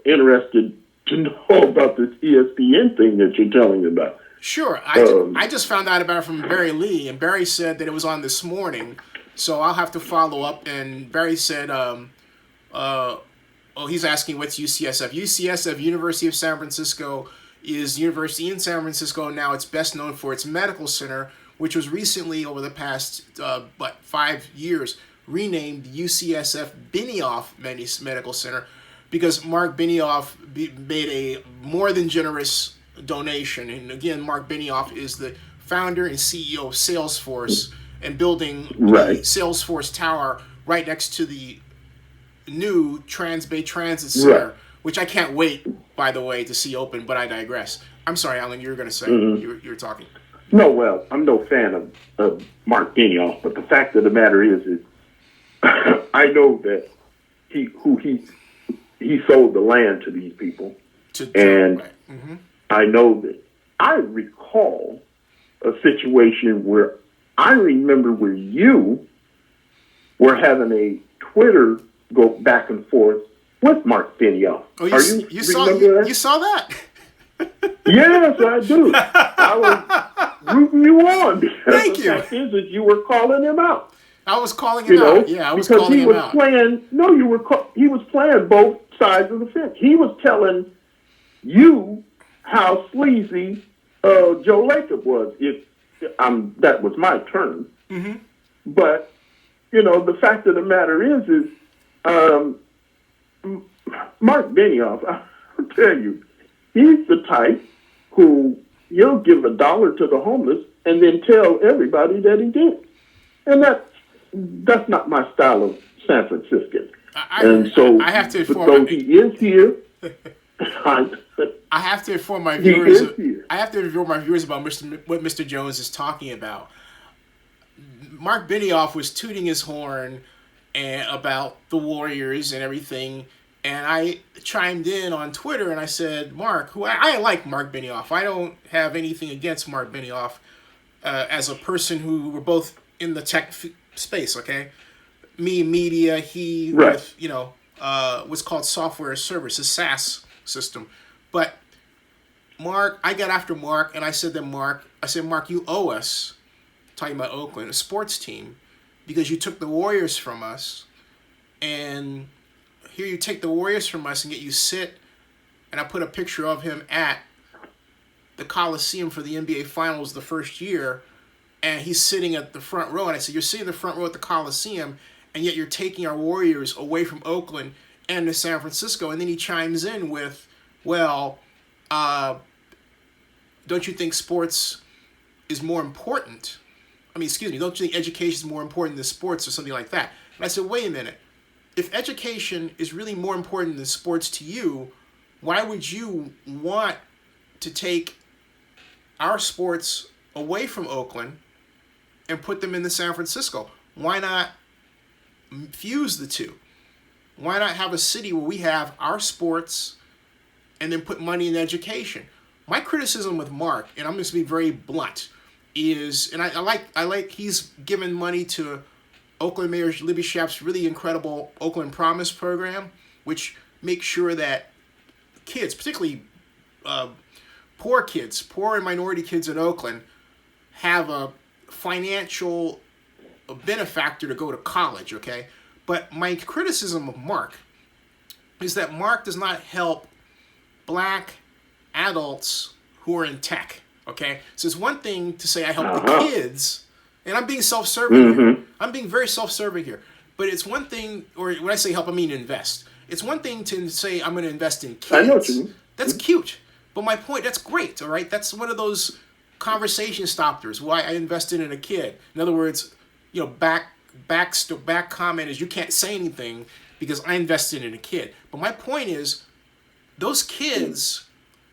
Speaker 2: interested to know about this ESPN thing that you're telling me about.
Speaker 1: Sure. I just found out about it from Barry Lee, and Barry said that it was on this morning, so I'll have to follow up. And Barry said, he's asking what's UCSF. UCSF, University of San Francisco, is university in San Francisco. Now it's best known for its medical center, which was recently, over the past 5 years, renamed UCSF Benioff Medical Center, because Marc Benioff made a more than generous donation. And again, Marc Benioff is the founder and CEO of Salesforce, and building the Salesforce Tower right next to the new Bay Transit Center, which I can't wait, by the way, to see open, but I digress. I'm sorry, Alan, you were going to say, you were talking.
Speaker 2: No, well, I'm no fan of Marc Benioff, but the fact of the matter is I know that he sold the land to these people, I know that I recall a situation where I remember where you were having a Twitter go back and forth with Marc Benioff.
Speaker 1: Oh, you saw that?
Speaker 2: Yes, I do. I was rooting you on because
Speaker 1: Thank
Speaker 2: the
Speaker 1: you.
Speaker 2: fact is that you were calling him out.
Speaker 1: I was calling him out. Yeah, I was calling him out.
Speaker 2: He was playing both sides of the fence. He was telling you how sleazy Joe Lacob was. That was my term.
Speaker 1: Mm-hmm.
Speaker 2: But, the fact of the matter is Marc Benioff, I'll tell you, he's the type who he'll give $1 to the homeless and then tell everybody that he did. And that's not my style of San Franciscan.
Speaker 1: I have to inform.
Speaker 2: Though he is here,
Speaker 1: I have to inform my viewers.
Speaker 2: He is here.
Speaker 1: I have to inform my viewers about what Mr. Jones is talking about. Marc Benioff was tooting his horn about the Warriors and everything, and I chimed in on Twitter and I said, Mark, who I like Marc Benioff. I don't have anything against Marc Benioff as a person who we're both in the tech space, okay? Me, media, he,
Speaker 2: right.
Speaker 1: with, what's called software as service, a SaaS system. But Mark, I got after Mark, and I said to Mark, Mark, you owe us, talking about Oakland, a sports team, because you took the Warriors from us, and here you take the Warriors from us and get you sit, and I put a picture of him at the Coliseum for the NBA Finals the first year, and he's sitting at the front row, and I said, you're sitting at the front row at the Coliseum, and yet you're taking our Warriors away from Oakland and to San Francisco. And then he chimes in with, well, don't you think sports is more important? Don't you think education is more important than sports or something like that? And I said, wait a minute. If education is really more important than sports to you, why would you want to take our sports away from Oakland and put them into San Francisco? Why not fuse the two? Why not have a city where we have our sports and then put money in education? My criticism with Mark, and I'm just going to be very blunt, is, and I like he's given money to Oakland Mayor Libby Schaaf's really incredible Oakland Promise program, which makes sure that kids, particularly poor and minority kids in Oakland, have a financial benefactor to go to college, okay? But my criticism of Mark is that Mark does not help black adults who are in tech, okay? So it's one thing to say I help the kids, and I'm being self-serving here. I'm being very self-serving here. But it's one thing, or when I say help, I mean invest. It's one thing to say I'm going to invest in kids.
Speaker 2: I know what you mean.
Speaker 1: That's cute. But my point, that's great, all right? That's one of those conversation stoppers, why I invested in a kid. In other words, back comment is you can't say anything because I invested in a kid. But my point is, those kids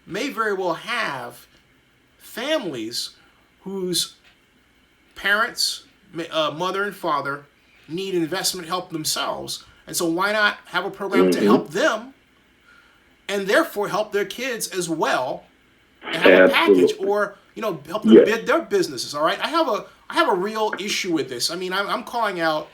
Speaker 1: may very well have families whose parents, mother and father, need investment help themselves. And so why not have a program to help them and therefore help their kids as well and have a package, or help them bid their businesses, all right? I have a real issue with this. I mean, I'm calling out,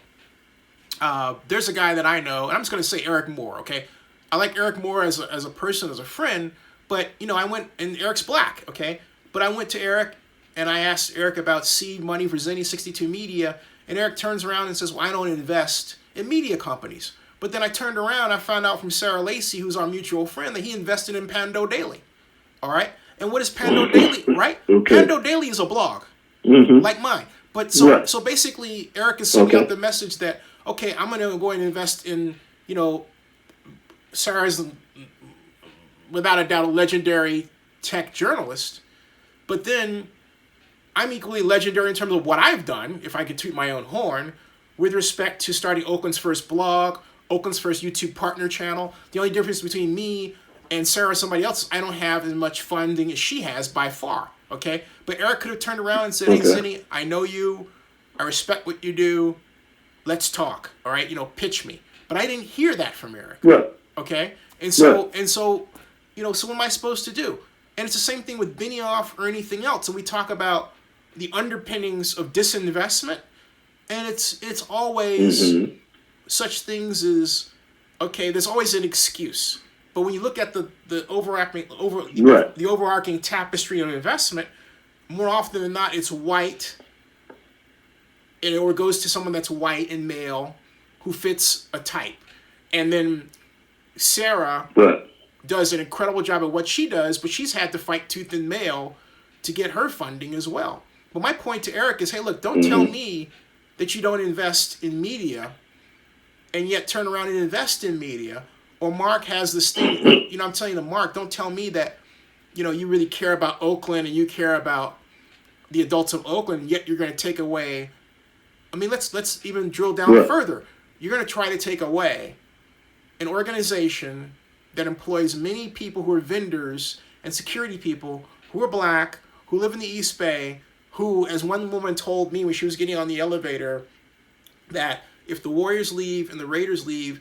Speaker 1: there's a guy that I know, and I'm just going to say Eric Moore, okay? I like Eric Moore as a person, as a friend, but, I went, and Eric's black, okay? But I went to Eric, and I asked Eric about seed money for Zenny 62 Media, and Eric turns around and says, well, I don't invest in media companies. But then I turned around, I found out from Sarah Lacey, who's our mutual friend, that he invested in Pando Daily, all right? And what is Pando Daily, right? Okay. Pando Daily is a blog, like mine. But so basically, Eric is sending out the message that, okay, I'm going to go and invest in, Sarah's, without a doubt, a legendary tech journalist. But then I'm equally legendary in terms of what I've done, if I could toot my own horn, with respect to starting Oakland's first blog, Oakland's first YouTube partner channel. The only difference between me and Sarah, somebody else, I don't have as much funding as she has by far, okay? But Eric could have turned around and said, hey, Zinni, I know you. I respect what you do. Let's talk, all right? Pitch me. But I didn't hear that from Eric, okay? And so, so what am I supposed to do? And it's the same thing with Benioff or anything else. And we talk about the underpinnings of disinvestment, and it's always such things as, okay, there's always an excuse. But when you look at the overarching tapestry of investment, more often than not, it's white, or it goes to someone that's white and male who fits a type. And then Sarah does an incredible job at what she does, but she's had to fight tooth and nail to get her funding as well. But my point to Eric is, hey, look, don't tell me that you don't invest in media and yet turn around and invest in media. Or Marc has this thing, I'm telling you, Marc, don't tell me that, you really care about Oakland and you care about the adults of Oakland, yet you're going to take away. I mean, let's even drill down further. You're going to try to take away an organization that employs many people who are vendors and security people who are black, who live in the East Bay, who, as one woman told me when she was getting on the elevator, that if the Warriors leave and the Raiders leave,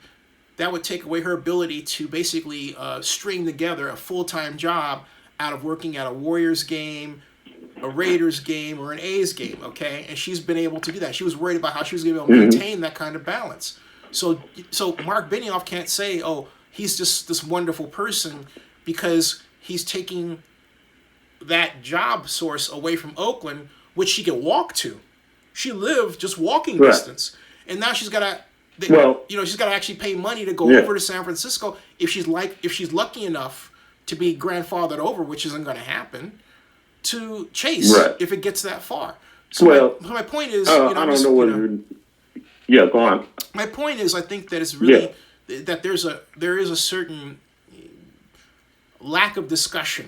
Speaker 1: that would take away her ability to basically string together a full-time job out of working at a Warriors game, a Raiders game, or an A's game, okay? And she's been able to do that. She was worried about how she was going to be able to maintain that kind of balance. So Marc Benioff can't say, oh, he's just this wonderful person because he's taking that job source away from Oakland, which she could walk to. She lived just walking distance. And now she's got to, she's got to actually pay money to go over to San Francisco if she's lucky enough to be grandfathered over, which isn't going to happen, to Chase if it gets that far. So my point is,
Speaker 2: I don't know whether. Yeah, go on.
Speaker 1: My point is, I think that it's really that there is a certain lack of discussion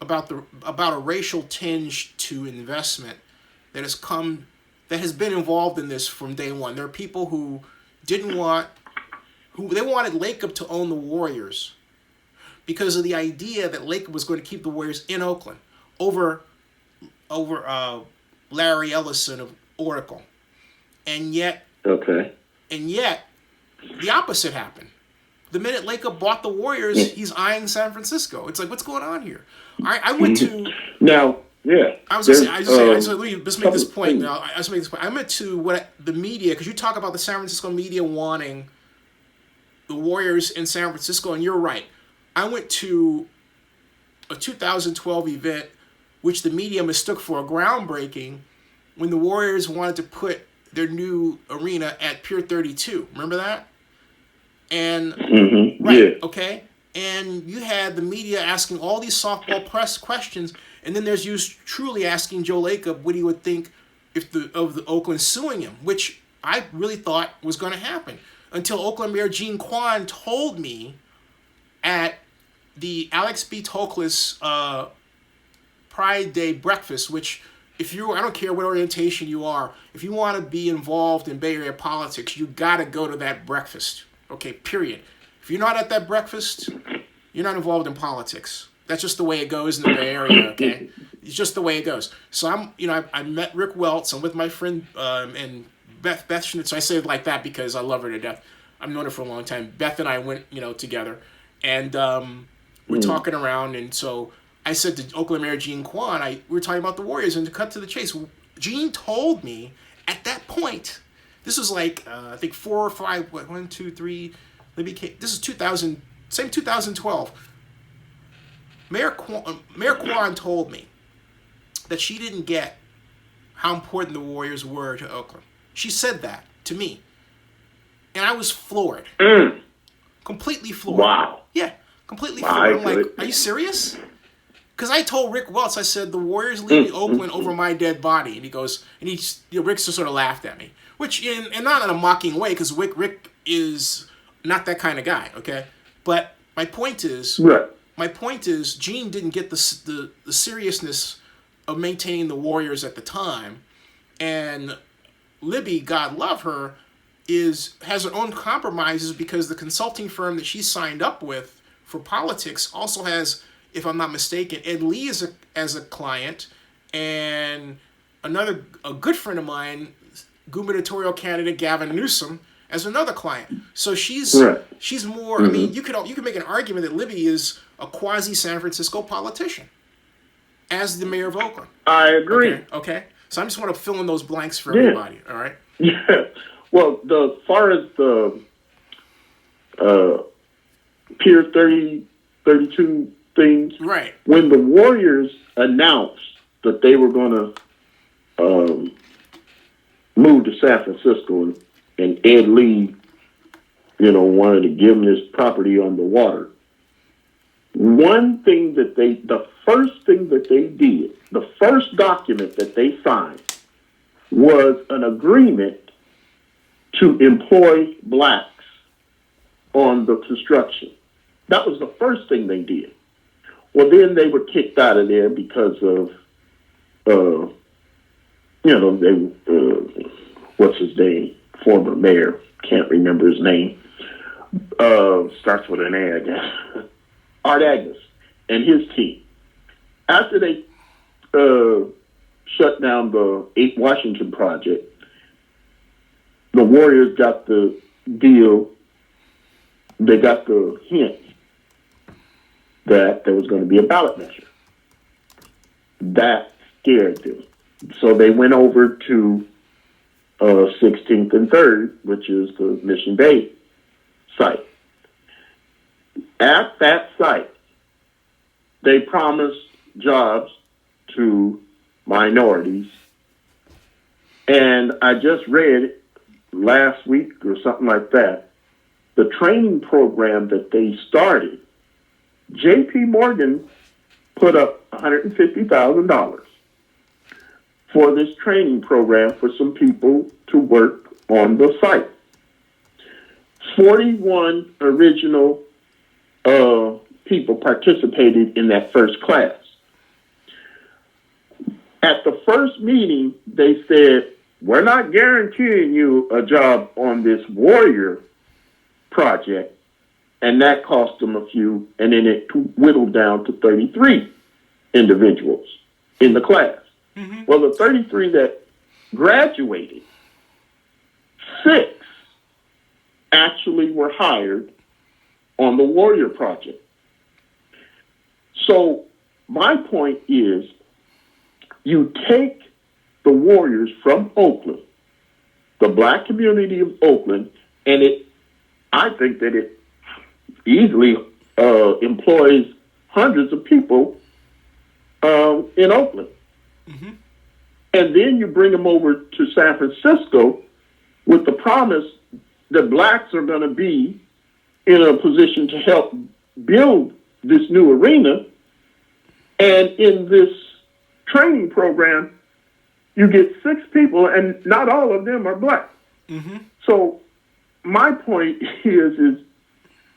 Speaker 1: about a racial tinge to investment that has been involved in this from day one. There are people who they wanted Lacob to own the Warriors because of the idea that Lacob was going to keep the Warriors in Oakland over Larry Ellison of Oracle, and yet the opposite happened. The minute Lacob bought the Warriors, he's eyeing San Francisco. It's like, what's going on here? I went to
Speaker 2: now. Yeah,
Speaker 1: I was going to say, let me just make this point. Now, I went to what the media, because you talk about the San Francisco media wanting the Warriors in San Francisco, and you're right. I went to a 2012 event, which the media mistook for a groundbreaking, when the Warriors wanted to put their new arena at Pier 32. Remember that? And okay. And you had the media asking all these softball press questions, and then there's you truly asking Joe Lacob what he would think of the Oakland suing him, which I really thought was going to happen until Oakland Mayor Gene Kwan told me at the Alex B. Toklas Pride Day breakfast, which I don't care what orientation you are, if you want to be involved in Bay Area politics, you got to go to that breakfast. Okay, period. If you're not at that breakfast, you're not involved in politics. That's just the way it goes in the Bay Area, okay? It's just the way it goes. So I met Rick Welts. I'm with my friend and Beth Schnitzer. I say it like that because I love her to death. I've known her for a long time. Beth and I went, together. And we're talking around. And so I said to Oakland Mayor Gene Kwan, we were talking about the Warriors. And to cut to the chase, Gene told me at that point, this was like, I think 4 or 5, 1, 2, 3, this is 2012. Mayor Kwan told me that she didn't get how important the Warriors were to Oakland. She said that to me. And I was floored. Completely floored.
Speaker 2: Wow.
Speaker 1: Yeah, completely floored. I'm like, are you serious? Because I told Rick Welts, I said, the Warriors leaving Oakland over my dead body. And he goes, and Rick just sort of laughed at me. Which, and not in a mocking way, because Rick is not that kind of guy, okay? But my point is, Gene didn't get the seriousness of maintaining the Warriors at the time. And Libby, God love her, has her own compromises because the consulting firm that she signed up with for politics also has, if I'm not mistaken, Ed Lee as a client, and a good friend of mine, gubernatorial candidate Gavin Newsom, as another client. So she's more. I mean, you could make an argument that Libby is a quasi San Francisco politician. as the mayor of Oakland.
Speaker 2: I agree.
Speaker 1: Okay. So I just want to fill in those blanks for everybody. All right.
Speaker 2: Yeah. Well, as far as the Pier 30, 32 things,
Speaker 1: right?
Speaker 2: When the Warriors announced that they were going to move to San Francisco, and Ed Lee, wanted to give them this property on the water. The first thing that they did, the first document that they signed was an agreement to employ blacks on the construction. That was the first thing they did. Well, then they were kicked out of there because of, what's his name? Former mayor, can't remember his name. Starts with an A, I guess. Art Agnes and his team. After they shut down the 8 Washington project, the Warriors got the deal. They got the hint that there was going to be a ballot measure. That scared them. So they went over to 16th and 3rd, which is the Mission Bay site. At that site, they promised jobs to minorities. And I just read last week or something like that, the training program that they started, J.P. Morgan put up $150,000 for this training program for some people to work on the site. 41 original people participated in that first class. At the first meeting, they said, we're not guaranteeing you a job on this Warrior project. And that cost them a few, and then it whittled down to 33 individuals in the class. Mm-hmm. Well, the 33 that graduated, 6 actually were hired on the Warrior project. So my point is, you take the Warriors from Oakland, the black community of Oakland, and I think that it easily employs hundreds of people in Oakland. Mm-hmm. And then you bring them over to San Francisco with the promise that blacks are going to be in a position to help build this new arena. And in this training program, you get 6 people, and not all of them are black. Mm-hmm. So my point is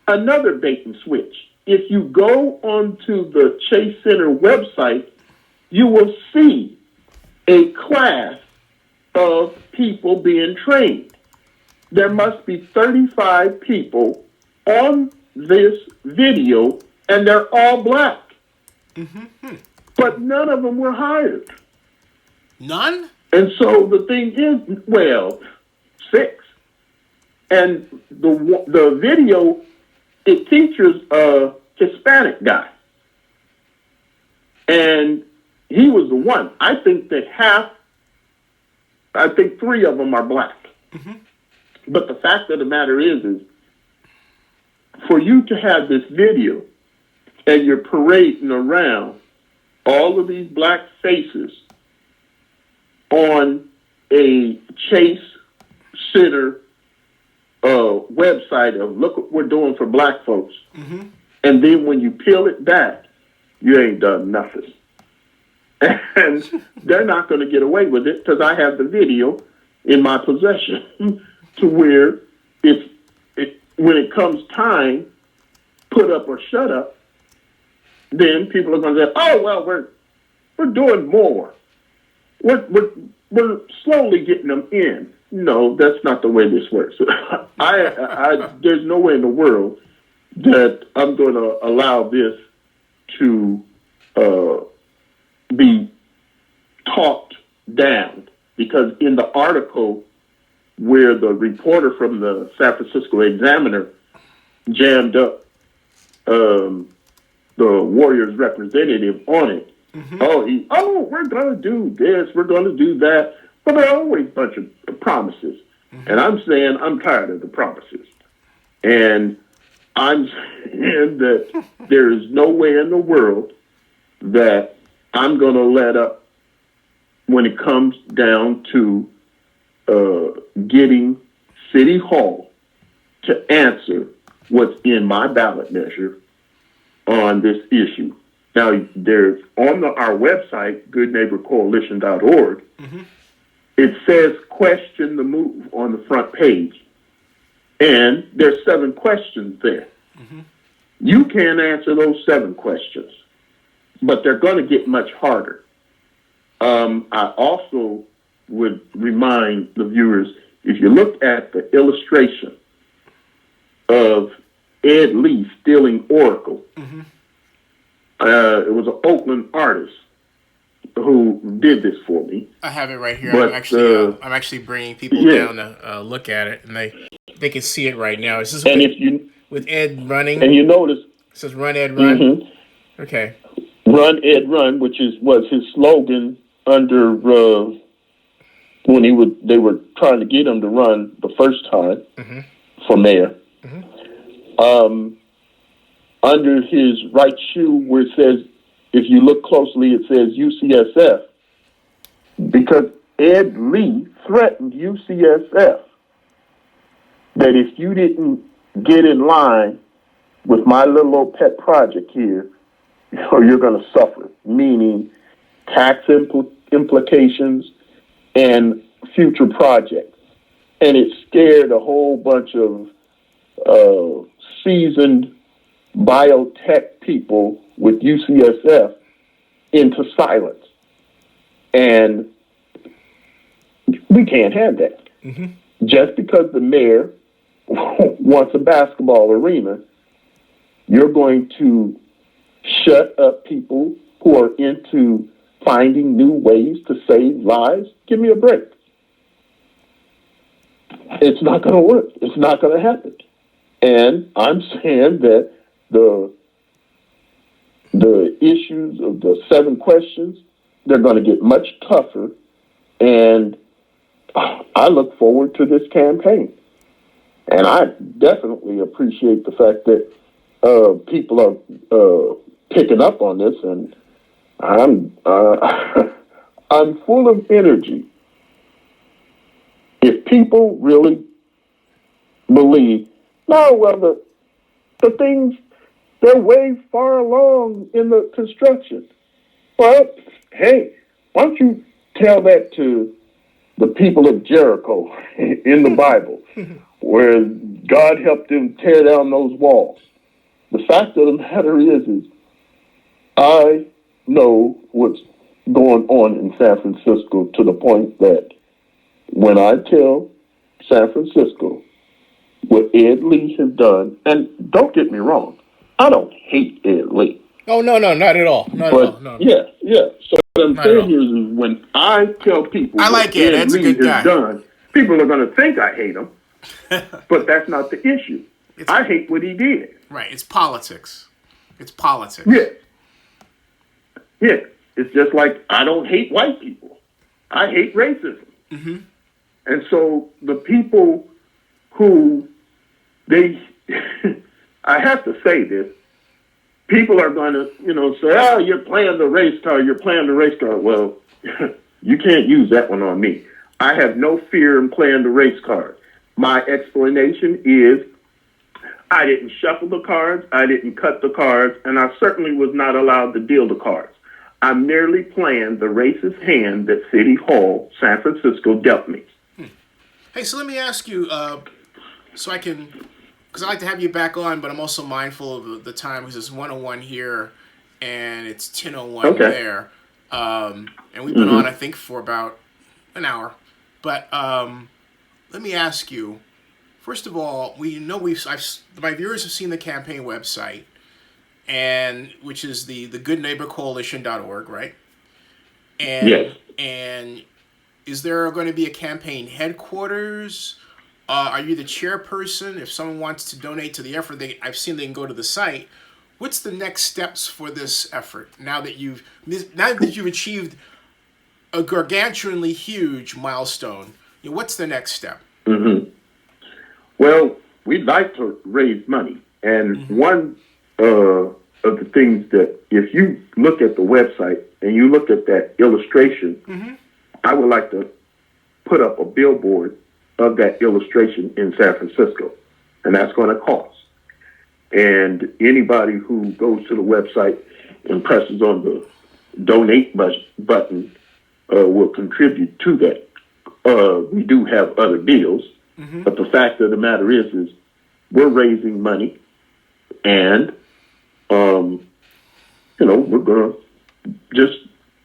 Speaker 2: another bait and switch. If you go onto the Chase Center website, you will see a class of people being trained. There must be 35 people on this video, and they're all black. Mm-hmm. But none of them were hired.
Speaker 1: None?
Speaker 2: And so the thing is, 6. And the video, it features a Hispanic guy. And he was the one. I think 3 of them are black. Mm-hmm. But the fact of the matter is for you to have this video and you're parading around all of these black faces on a Chase Center website of look what we're doing for black folks. Mm-hmm. And then when you peel it back, you ain't done nothing. And they're not going to get away with it because I have the video in my possession to where when it comes time, put up or shut up, then people are going to say, oh, well, we're doing more. We're slowly getting them in. No, that's not the way this works. There's no way in the world that I'm going to allow this to be talked down, because in the article where the reporter from the San Francisco Examiner jammed up the Warriors representative on it, We're going to do this, we're going to do that. But there are always a bunch of promises. And I'm saying I'm tired of the promises. And I'm saying that there is no way in the world that I'm going to let up when it comes down to getting City Hall to answer what's in my ballot measure on this issue. Now, there's on our website, goodneighborcoalition.org, it says question the move on the front page. And there's 7 questions there. You can't answer those 7 questions, but they're going to get much harder. I also would remind the viewers, if you look at the illustration of Ed Lee stealing Oracle, it was an Oakland artist who did this for me.
Speaker 1: I have it right here.
Speaker 2: But,
Speaker 1: I'm actually bringing people down to look at it, and they can see it right now. Is this with Ed running?
Speaker 2: And you notice
Speaker 1: it says "Run Ed Run." Okay.
Speaker 2: "Run Ed Run," which was his slogan under when they were trying to get him to run the first time for mayor. Under his right shoe, where it says, if you look closely, it says UCSF, because Ed Lee threatened UCSF that if you didn't get in line with my little old pet project here, you're going to suffer, meaning tax implications and future projects. And it scared a whole bunch of seasoned biotech people with UCSF into silence. And we can't have that. Just because the mayor wants a basketball arena, you're going to shut up people who are into finding new ways to save lives? Give me a break. It's not going to work. It's not going to happen. And I'm saying that the issues of the 7 questions, they're going to get much tougher. And I look forward to this campaign. And I definitely appreciate the fact that people are picking up on this. And I'm I'm full of energy. If people really believe, the things, they're way far along in the construction. Well, hey, why don't you tell that to the people of Jericho in the Bible, where God helped them tear down those walls? The fact of the matter is I know what's going on in San Francisco, to the point that when I tell San Francisco what Ed Lee has done, and don't get me wrong, I don't hate Ed Lee.
Speaker 1: Oh, no, not at all. Not at all. No.
Speaker 2: Yeah. So what I'm saying here is when I tell people
Speaker 1: I like
Speaker 2: what
Speaker 1: Ed
Speaker 2: Lee has done, people are going to think I hate him, but that's not the issue. I hate what he did.
Speaker 1: Right. It's politics.
Speaker 2: Yeah. It's just like I don't hate white people. I hate racism. And so the people who I have to say this, people are going to, say, you're playing the race card. Well, you can't use that one on me. I have no fear in playing the race card. My explanation is I didn't shuffle the cards, I didn't cut the cards, and I certainly was not allowed to deal the cards. I'm merely playing the racist hand that City Hall, San Francisco, dealt me.
Speaker 1: Hey, so let me ask you, because I like to have you back on, but I'm also mindful of the time, because it's 1:01 here, and it's 10:01 there. And we've been on, I think, for about an hour. But let me ask you, first of all, my viewers have seen the campaign website, and which is the goodneighborcoalition.org, right? And,
Speaker 2: yes.
Speaker 1: And is there going to be a campaign headquarters? Are you the chairperson? If someone wants to donate to the effort, I've seen they can go to the site. what's the next steps for this effort now that you've achieved a gargantuanly huge milestone? What's the next step?
Speaker 2: Mm-hmm. Well, we'd like to raise money, and one of the things that, if you look at the website and you look at that illustration, I would like to put up a billboard of that illustration in San Francisco, and that's going to cost. And anybody who goes to the website and presses on the donate button will contribute to that. We do have other deals, but the fact of the matter is we're raising money, and we're going to just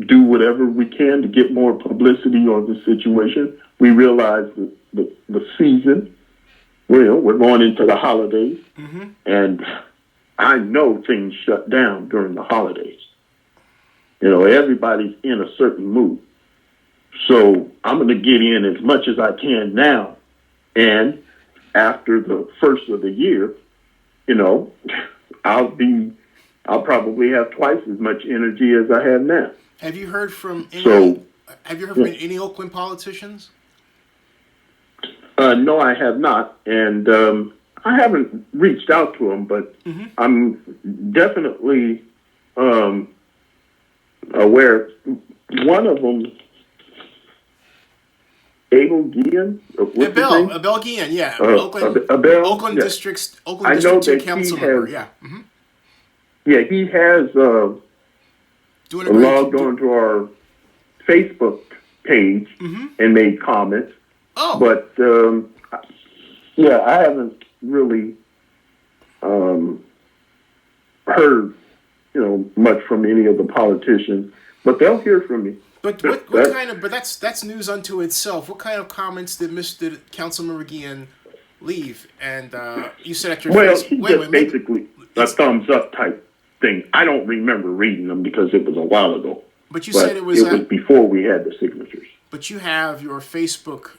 Speaker 2: do whatever we can to get more publicity on the situation. We realize the season. We're going into the holidays, and I know things shut down during the holidays. Everybody's in a certain mood. So I'm going to get in as much as I can now. And after the first of the year, I'll probably have twice as much energy as I have now.
Speaker 1: Have you heard from any Oakland politicians?
Speaker 2: No, I have not, and I haven't reached out to them, but I'm definitely aware. One of them, Abel Guillen,
Speaker 1: Abel Guillen, yeah, Oakland District Two Council member, yeah.
Speaker 2: Yeah, he has logged on to our Facebook page and made comments.
Speaker 1: Oh.
Speaker 2: But, I haven't really heard, much from any of the politicians. But they'll hear from me.
Speaker 1: But what kind of? But that's news unto itself. What kind of comments did Mr. Councilman Guillen leave? And you said at your
Speaker 2: basically a thumbs up type thing. I don't remember reading them because it was a while ago.
Speaker 1: But you said it was
Speaker 2: before we had the signatures.
Speaker 1: But you have your Facebook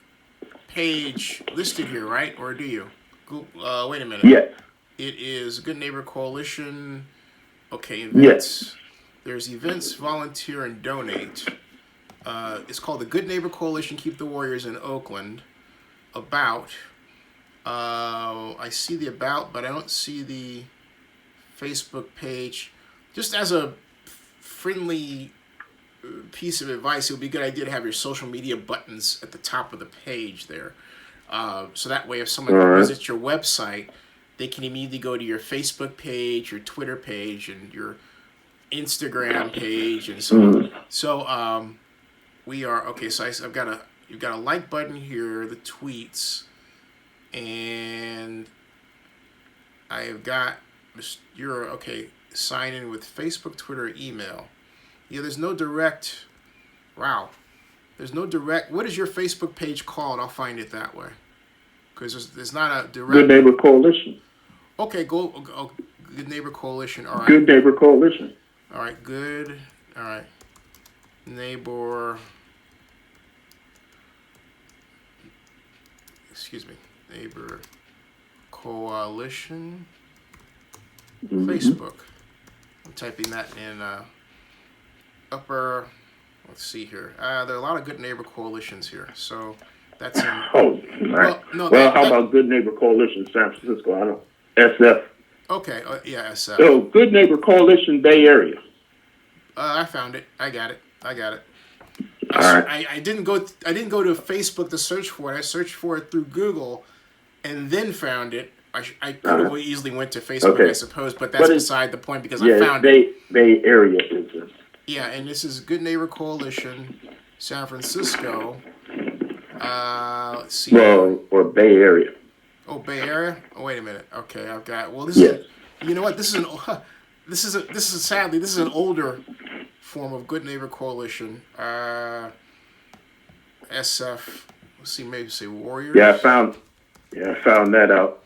Speaker 1: page listed here, right? Or do you? Wait a minute.
Speaker 2: Yes.
Speaker 1: It is Good Neighbor Coalition. Okay, events. Yes. There's events, volunteer, and donate. It's called the Good Neighbor Coalition, Keep the Warriors in Oakland. About. I see the about, but I don't see the Facebook page. Just as a friendly piece of advice, it would be a good idea to have your social media buttons at the top of the page there. So that way, if someone visits your website, they can immediately go to your Facebook page, your Twitter page, and your Instagram page, and so on. So we are okay. So you've got a like button here, the tweets, and I have got sign in with Facebook, Twitter, email. Yeah, there's no direct. Wow, there's no direct. What is your Facebook page called? I'll find it that way, because there's not a direct.
Speaker 2: Good Neighbor Coalition.
Speaker 1: Okay, go. Good Neighbor Coalition. All right.
Speaker 2: Good Neighbor Coalition.
Speaker 1: All right. Good. All right. Neighbor. Excuse me. Neighbor Coalition. Facebook. I'm typing that in upper. Let's see here. There are a lot of Good Neighbor Coalitions here, so that's in.
Speaker 2: Oh, right. Well, how about Good Neighbor Coalition San Francisco? I don't. SF.
Speaker 1: Okay. Yeah, SF.
Speaker 2: So Good Neighbor Coalition Bay Area.
Speaker 1: I found it. I got it.
Speaker 2: All right.
Speaker 1: I didn't go to Facebook to search for it. I searched for it through Google, and then found it. I could have easily went to Facebook, I suppose, but that's beside the point because I found it.
Speaker 2: Bay Area is this.
Speaker 1: Yeah, and this is Good Neighbor Coalition, San Francisco. Let's see.
Speaker 2: Well, or Bay Area.
Speaker 1: Oh, Bay Area. Oh, wait a minute. Okay, I've got. Well, this is. You know what? This is sadly an older form of Good Neighbor Coalition. SF. Let's see. Maybe say Warriors.
Speaker 2: Yeah, I found that out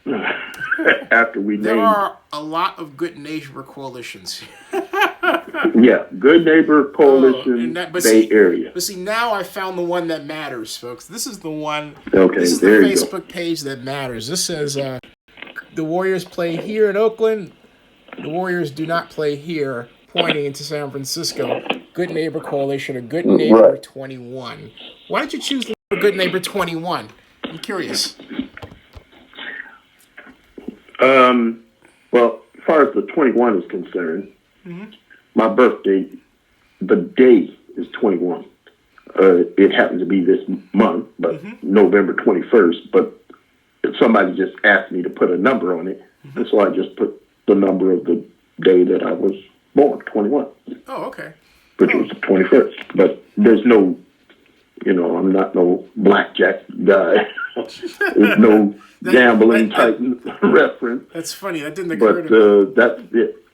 Speaker 2: after we named.
Speaker 1: There are a lot of Good Neighbor Coalitions.
Speaker 2: Yeah, Good Neighbor Coalition Bay Area.
Speaker 1: But see, now I found the one that matters, folks. This is the one.
Speaker 2: Okay,
Speaker 1: this is the Facebook page that matters. This says the Warriors play here in Oakland The Warriors do not play here, pointing into San Francisco. Good Neighbor Coalition or Good Neighbor 21. Why did you choose the Good Neighbor 21? I'm curious.
Speaker 2: Well, as far as the 21 is concerned, my birthday, the day is 21. It happened to be this month, but November 21st. But somebody just asked me to put a number on it, and so I just put the number of the day that I was born, 21.
Speaker 1: Oh, okay.
Speaker 2: Which was the 21st. But there's no, I'm not no blackjack guy. There's no gambling type reference.
Speaker 1: That's funny. That didn't occur to me.
Speaker 2: But that's it.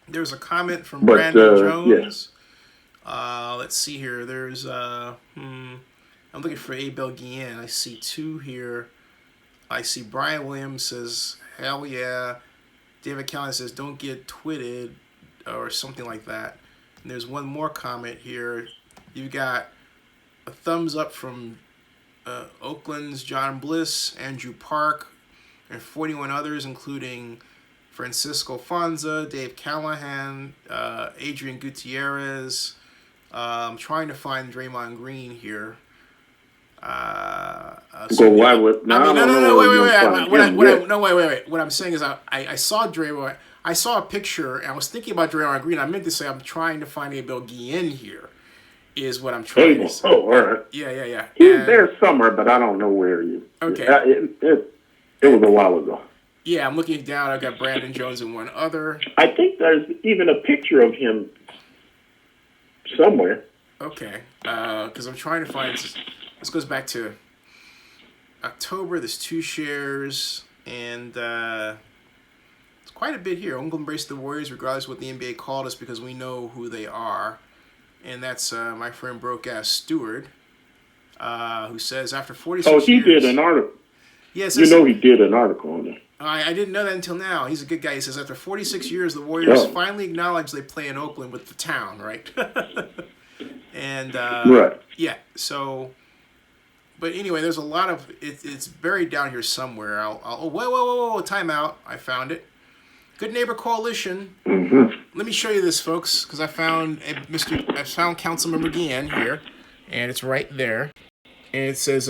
Speaker 1: There's a comment from Brandon Jones.
Speaker 2: Yeah.
Speaker 1: Let's see here. There's I'm looking for Abel Guillen. I see two here. I see Brian Williams says, hell yeah. David Callan says, don't get twitted, or something like that. And there's one more comment here. You got a thumbs up from Oakland's John Bliss, Andrew Park, and 41 others, including Francisco Fonza, Dave Callahan, Adrian Gutierrez. I'm trying to find Draymond Green here. Wait. What I'm saying is I saw Draymond. I saw a picture, and I was thinking about Draymond Green. I meant to say I'm trying to find Abel Guillen here, is what I'm trying to say.
Speaker 2: Oh, all right.
Speaker 1: Yeah.
Speaker 2: He's there somewhere, but I don't know where he is.
Speaker 1: Okay.
Speaker 2: It was a while ago.
Speaker 1: Yeah, I'm looking down. I've got Brandon Jones and one other.
Speaker 2: I think there's even a picture of him somewhere.
Speaker 1: Okay, because I'm trying to find... This goes back to October. There's 2 shares, and it's quite a bit here. Oakland embrace the Warriors regardless of what the NBA called us because we know who they are. And that's my friend Broke-Ass Stewart, who says after 46 years... Oh, he
Speaker 2: did an article.
Speaker 1: Yes,
Speaker 2: he did an article on it.
Speaker 1: I didn't know that until now. He's a good guy. He says after 46 years, the Warriors finally acknowledge they play in Oakland with the town, right? And
Speaker 2: right.
Speaker 1: Yeah, so... But anyway, there's a lot of... It's buried down here somewhere. Whoa, time out. I found it. Good Neighbor Coalition. Let me show you this, folks, because I found Councilmember Guillen here, and it's right there. And it says,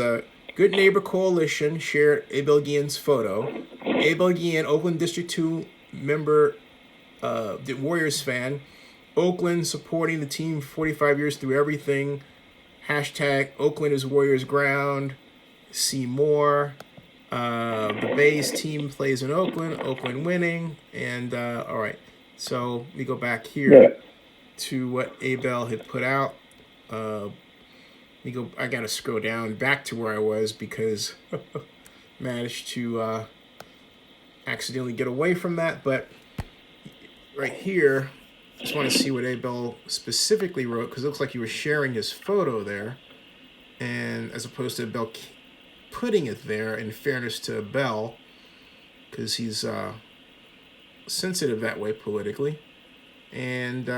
Speaker 1: Good Neighbor Coalition shared Abel Guillen's photo. Abel Guillen, Oakland District 2 member, the Warriors fan. Oakland supporting the team 45 years through everything. Hashtag Oakland is Warriors ground. See more. The Bay's team plays in Oakland. Oakland winning. And, all right. So let me go back here to what Abel had put out. I got to scroll down back to where I was because managed to accidentally get away from that. But right here... Just want to see what Abel specifically wrote because it looks like he was sharing his photo there, and as opposed to Abel putting it there. In fairness to Abel, because he's sensitive that way politically. And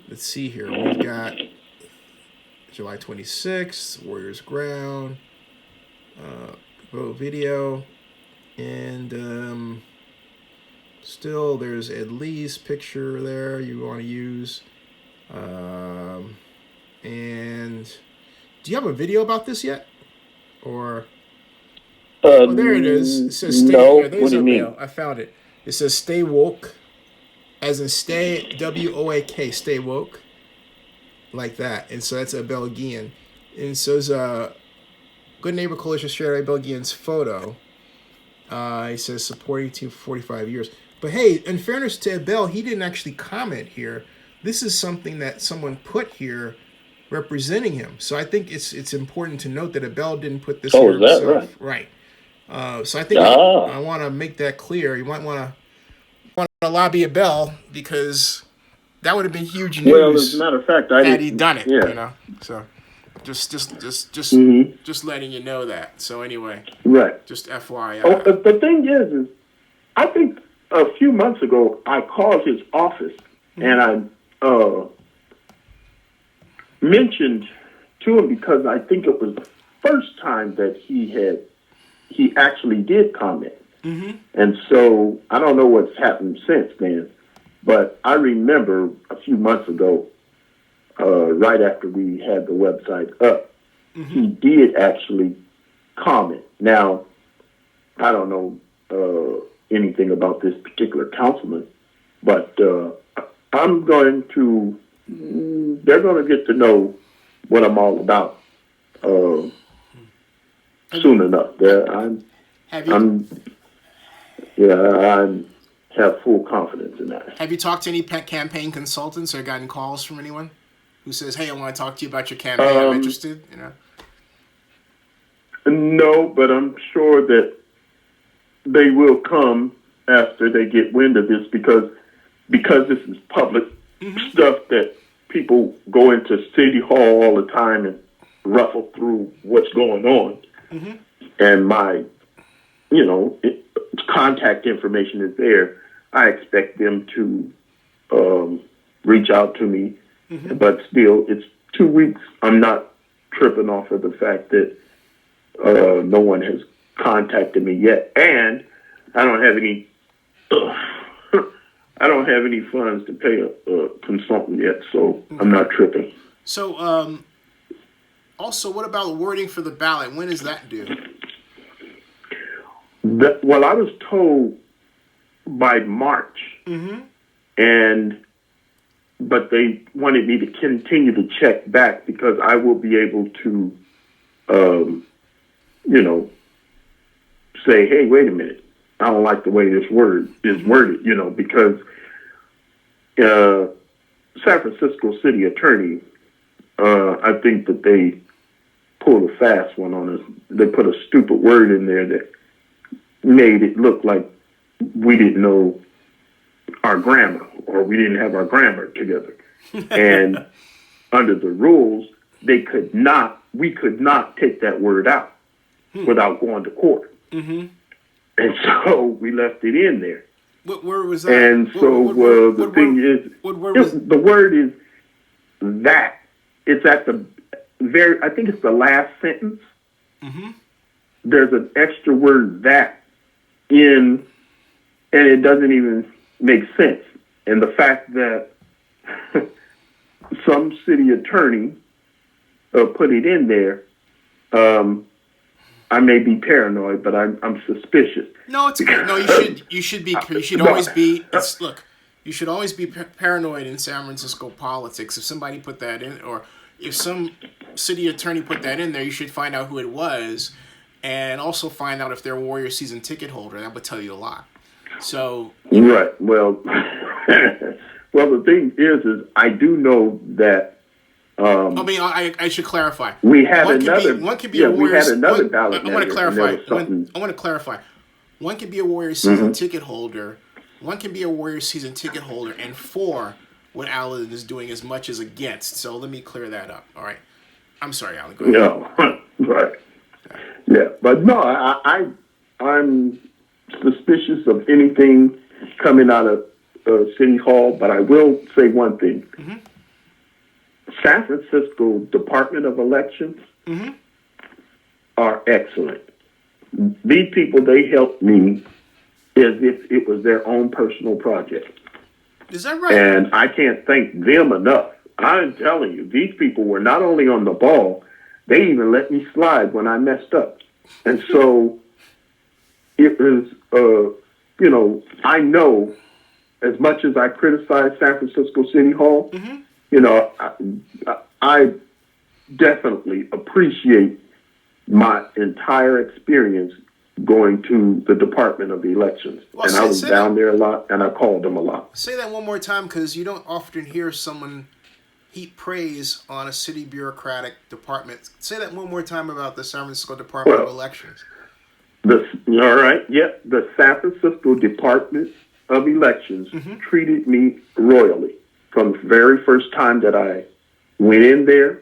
Speaker 1: let's see here. We've got July 26th, Warriors ground, vote video, and. Still, there's Ed Lee's picture there you want to use. And do you have a video about this yet? Or there it is. It says stay.
Speaker 2: No.
Speaker 1: There's
Speaker 2: what do you mean?
Speaker 1: I found it. It says stay woke, as in stay WOAK, stay woke, like that. And so that's Abel Guillen. And so it's Good Neighbor Coalition shared Abel Guillen's photo. He says supporting team for 45 years. But hey, in fairness to Abel, he didn't actually comment here. This is something that someone put here representing him. So I think it's important to note that Abel didn't put this here himself. Right. So I think I want to make that clear. You might want to lobby Abel because that would have been huge news.
Speaker 2: Well, as a matter of fact,
Speaker 1: had he done it.
Speaker 2: Yeah.
Speaker 1: You know. So just letting you know that. So anyway.
Speaker 2: Right.
Speaker 1: Just FYI.
Speaker 2: The thing is I think a few months ago I called his office and I mentioned to him because I think it was the first time that he actually did comment. And so I don't know what's happened since then, but I remember a few months ago, right after we had the website up, he did actually comment. Now, I don't know anything about this particular councilman, but I'm going to, they're going to get to know what I'm all about soon enough. I have full confidence in that.
Speaker 1: Have you talked to any campaign consultants or gotten calls from anyone who says, "Hey, I want to talk to you about your campaign. I'm interested." You know.
Speaker 2: No, but I'm sure that they will come after they get wind of this because this is public stuff that people go into City Hall all the time and ruffle through what's going on. And my, contact information is there. I expect them to reach out to me, but still, it's 2 weeks. I'm not tripping off of the fact that no one has contacted me yet, and I don't have any. I don't have any funds to pay a consultant yet, so I'm not tripping.
Speaker 1: So, also, what about wording for the ballot? When is that due?
Speaker 2: Well, I was told by March, but they wanted me to continue to check back because I will be able to, say, hey, wait a minute, I don't like the way this word is worded, because San Francisco city attorney, I think that they pulled a fast one on us. They put a stupid word in there that made it look like we didn't know our grammar or we didn't have our grammar together. And under the rules, we could not take that word out without going to court. And so we left it in there.
Speaker 1: What word was that?
Speaker 2: And so the thing is, the word is that. It's at the I think it's the last sentence. There's an extra word that in, and it doesn't even make sense. And the fact that some city attorney put it in there, I may be paranoid, but I'm suspicious.
Speaker 1: No, it's good. No, you should always be. Look, you should always be paranoid in San Francisco politics. If somebody put that in, or if some city attorney put that in there, you should find out who it was, and also find out if they're a Warrior season ticket holder. That would tell you a lot. So
Speaker 2: right. Well, the thing is I do know that.
Speaker 1: I should clarify.
Speaker 2: We had another.
Speaker 1: One could be a Warrior.
Speaker 2: We had another ballot.
Speaker 1: I want to clarify. I want to clarify. One can be a Warrior season ticket holder. One can be a Warrior season ticket holder, and for what Alan is doing as much as against. So let me clear that up. All right. I'm sorry, Alan. Go ahead.
Speaker 2: No, right. Yeah, but no, I'm suspicious of anything coming out of City Hall. But I will say one thing. San Francisco Department of Elections are excellent. These people, they helped me as if it was their own personal project.
Speaker 1: Is that right?
Speaker 2: And I can't thank them enough. I'm telling you, these people were not only on the ball, they even let me slide when I messed up. And so it was, I know as much as I criticize San Francisco City Hall, I definitely appreciate my entire experience going to the Department of Elections. Well, and I was down there a lot, and I called them a lot.
Speaker 1: Say that one more time, because you don't often hear someone heap praise on a city bureaucratic department. Say that one more time about the San Francisco Department of Elections.
Speaker 2: All right, the San Francisco Department of Elections treated me royally. From the very first time that I went in there,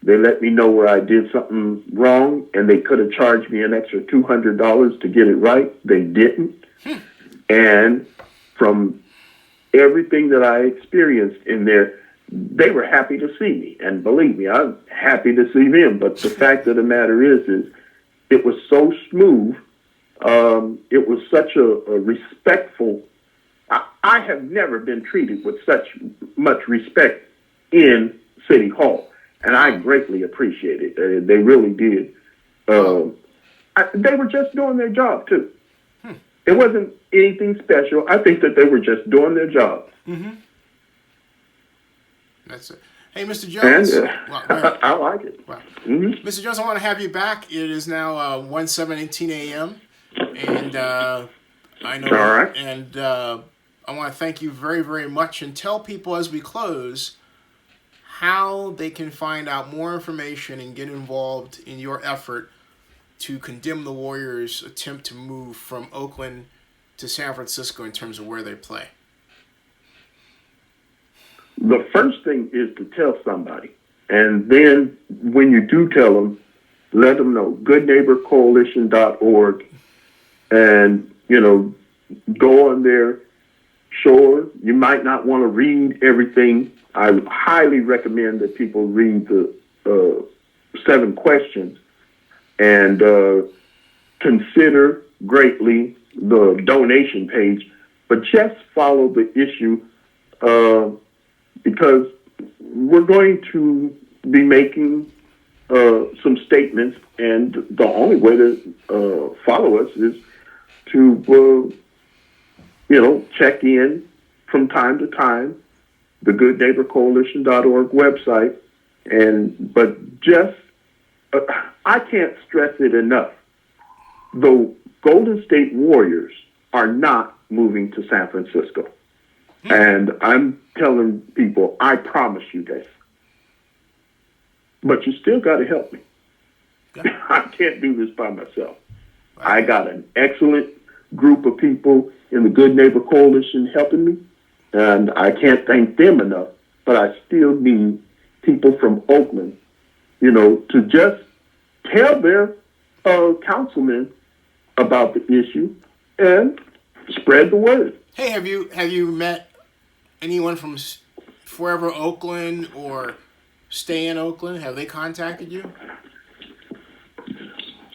Speaker 2: they let me know where I did something wrong, and they could have charged me an extra $200 to get it right. They didn't. And from everything that I experienced in there, they were happy to see me. And believe me, I'm happy to see them. But the fact of the matter is it was so smooth. It was such a respectful. I have never been treated with such much respect in City Hall, and I greatly appreciate it. They really did. They were just doing their job too. It wasn't anything special. I think that they were just doing their job.
Speaker 1: Mm-hmm. That's it. Hey, Mr. Jones.
Speaker 2: And I like it.
Speaker 1: Wow.
Speaker 2: Mm-hmm.
Speaker 1: Mr. Jones, I want to have you back. It is now 1:17 a.m. And I know.
Speaker 2: All right.
Speaker 1: And I want to thank you very, very much, and tell people as we close how they can find out more information and get involved in your effort to condemn the Warriors' attempt to move from Oakland to San Francisco in terms of where they play.
Speaker 2: The first thing is to tell somebody. And then when you do tell them, let them know. GoodNeighborCoalition.org. And, go on there. Sure, you might not want to read everything. I highly recommend that people read the 7 questions and consider greatly the donation page, but just follow the issue because we're going to be making some statements, and the only way to follow us is to check in from time to time, the GoodNeighborCoalition.org website, but just I can't stress it enough. The Golden State Warriors are not moving to San Francisco. And I'm telling people, I promise you this. But you still got to help me. I can't do this by myself. I got an excellent group of people in the Good Neighbor Coalition helping me, and I can't thank them enough. But I still need people from Oakland, to just tell their councilmen about the issue and spread the word.
Speaker 1: Hey, have you met anyone from Forever Oakland or Stay in Oakland? Have they contacted you?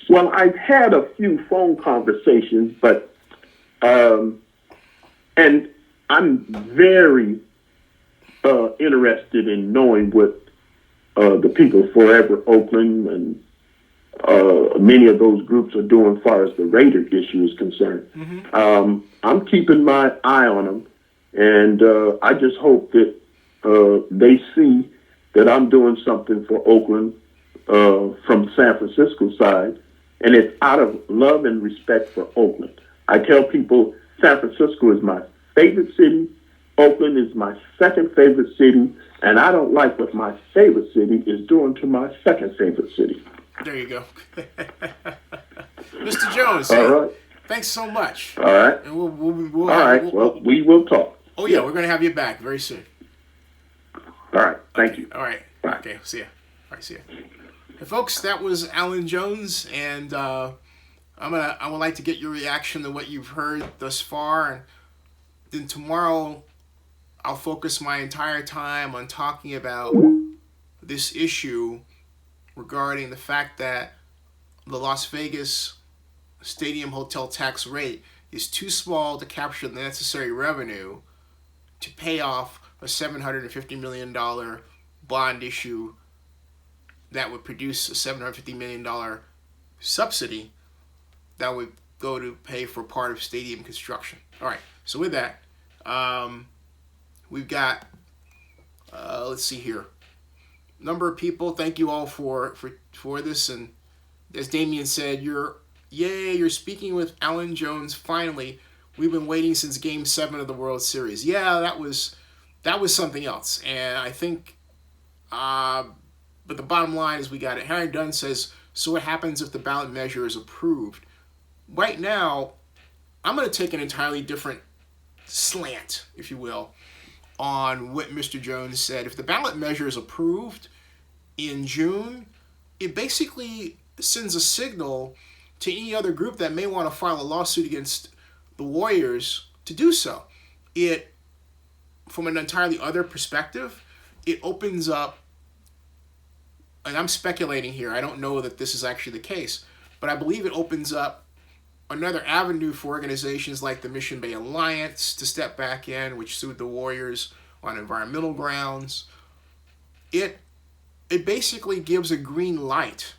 Speaker 2: Well, I've had a few phone conversations, but and I'm very interested in knowing what the people Forever Oakland and many of those groups are doing as far as the Raider issue is concerned. Mm-hmm. I'm keeping my eye on them, and I just hope that they see that I'm doing something for Oakland from the San Francisco side, and it's out of love and respect for Oakland. I tell people San Francisco is my favorite city, Oakland is my second favorite city, and I don't like what my favorite city is doing to my second favorite city.
Speaker 1: There you go. Mr. Jones,
Speaker 2: all right.
Speaker 1: Thanks so much.
Speaker 2: All right.
Speaker 1: And we'll
Speaker 2: all right. We will talk.
Speaker 1: Oh, yeah, we're going to have you back very soon.
Speaker 2: All right. Thank you.
Speaker 1: All right.
Speaker 2: Bye.
Speaker 1: Okay, see ya. All right, see ya. Hey, folks, that was Alan Jones, and I would like to get your reaction to what you've heard thus far, and then tomorrow I'll focus my entire time on talking about this issue regarding the fact that the Las Vegas Stadium Hotel tax rate is too small to capture the necessary revenue to pay off a $750 million bond issue that would produce a $750 million subsidy that would go to pay for part of stadium construction. All right, so with that, we've got, let's see here, number of people. Thank you all for this, and as Damien said, you're speaking with Alan Jones finally. We've been waiting since Game 7 of the World Series. Yeah, that was something else, and I think but the bottom line is we got it. Harry Dunn says, so what happens if the ballot measure is approved? Right now, I'm going to take an entirely different slant, if you will, on what Mr. Jones said. If the ballot measure is approved in June, it basically sends a signal to any other group that may want to file a lawsuit against the Warriors to do so. It, from an entirely other perspective, it opens up, and I'm speculating here, I don't know that this is actually the case, but I believe it opens up another avenue for organizations like the Mission Bay Alliance to step back in, which sued the Warriors on environmental grounds. It basically gives a green light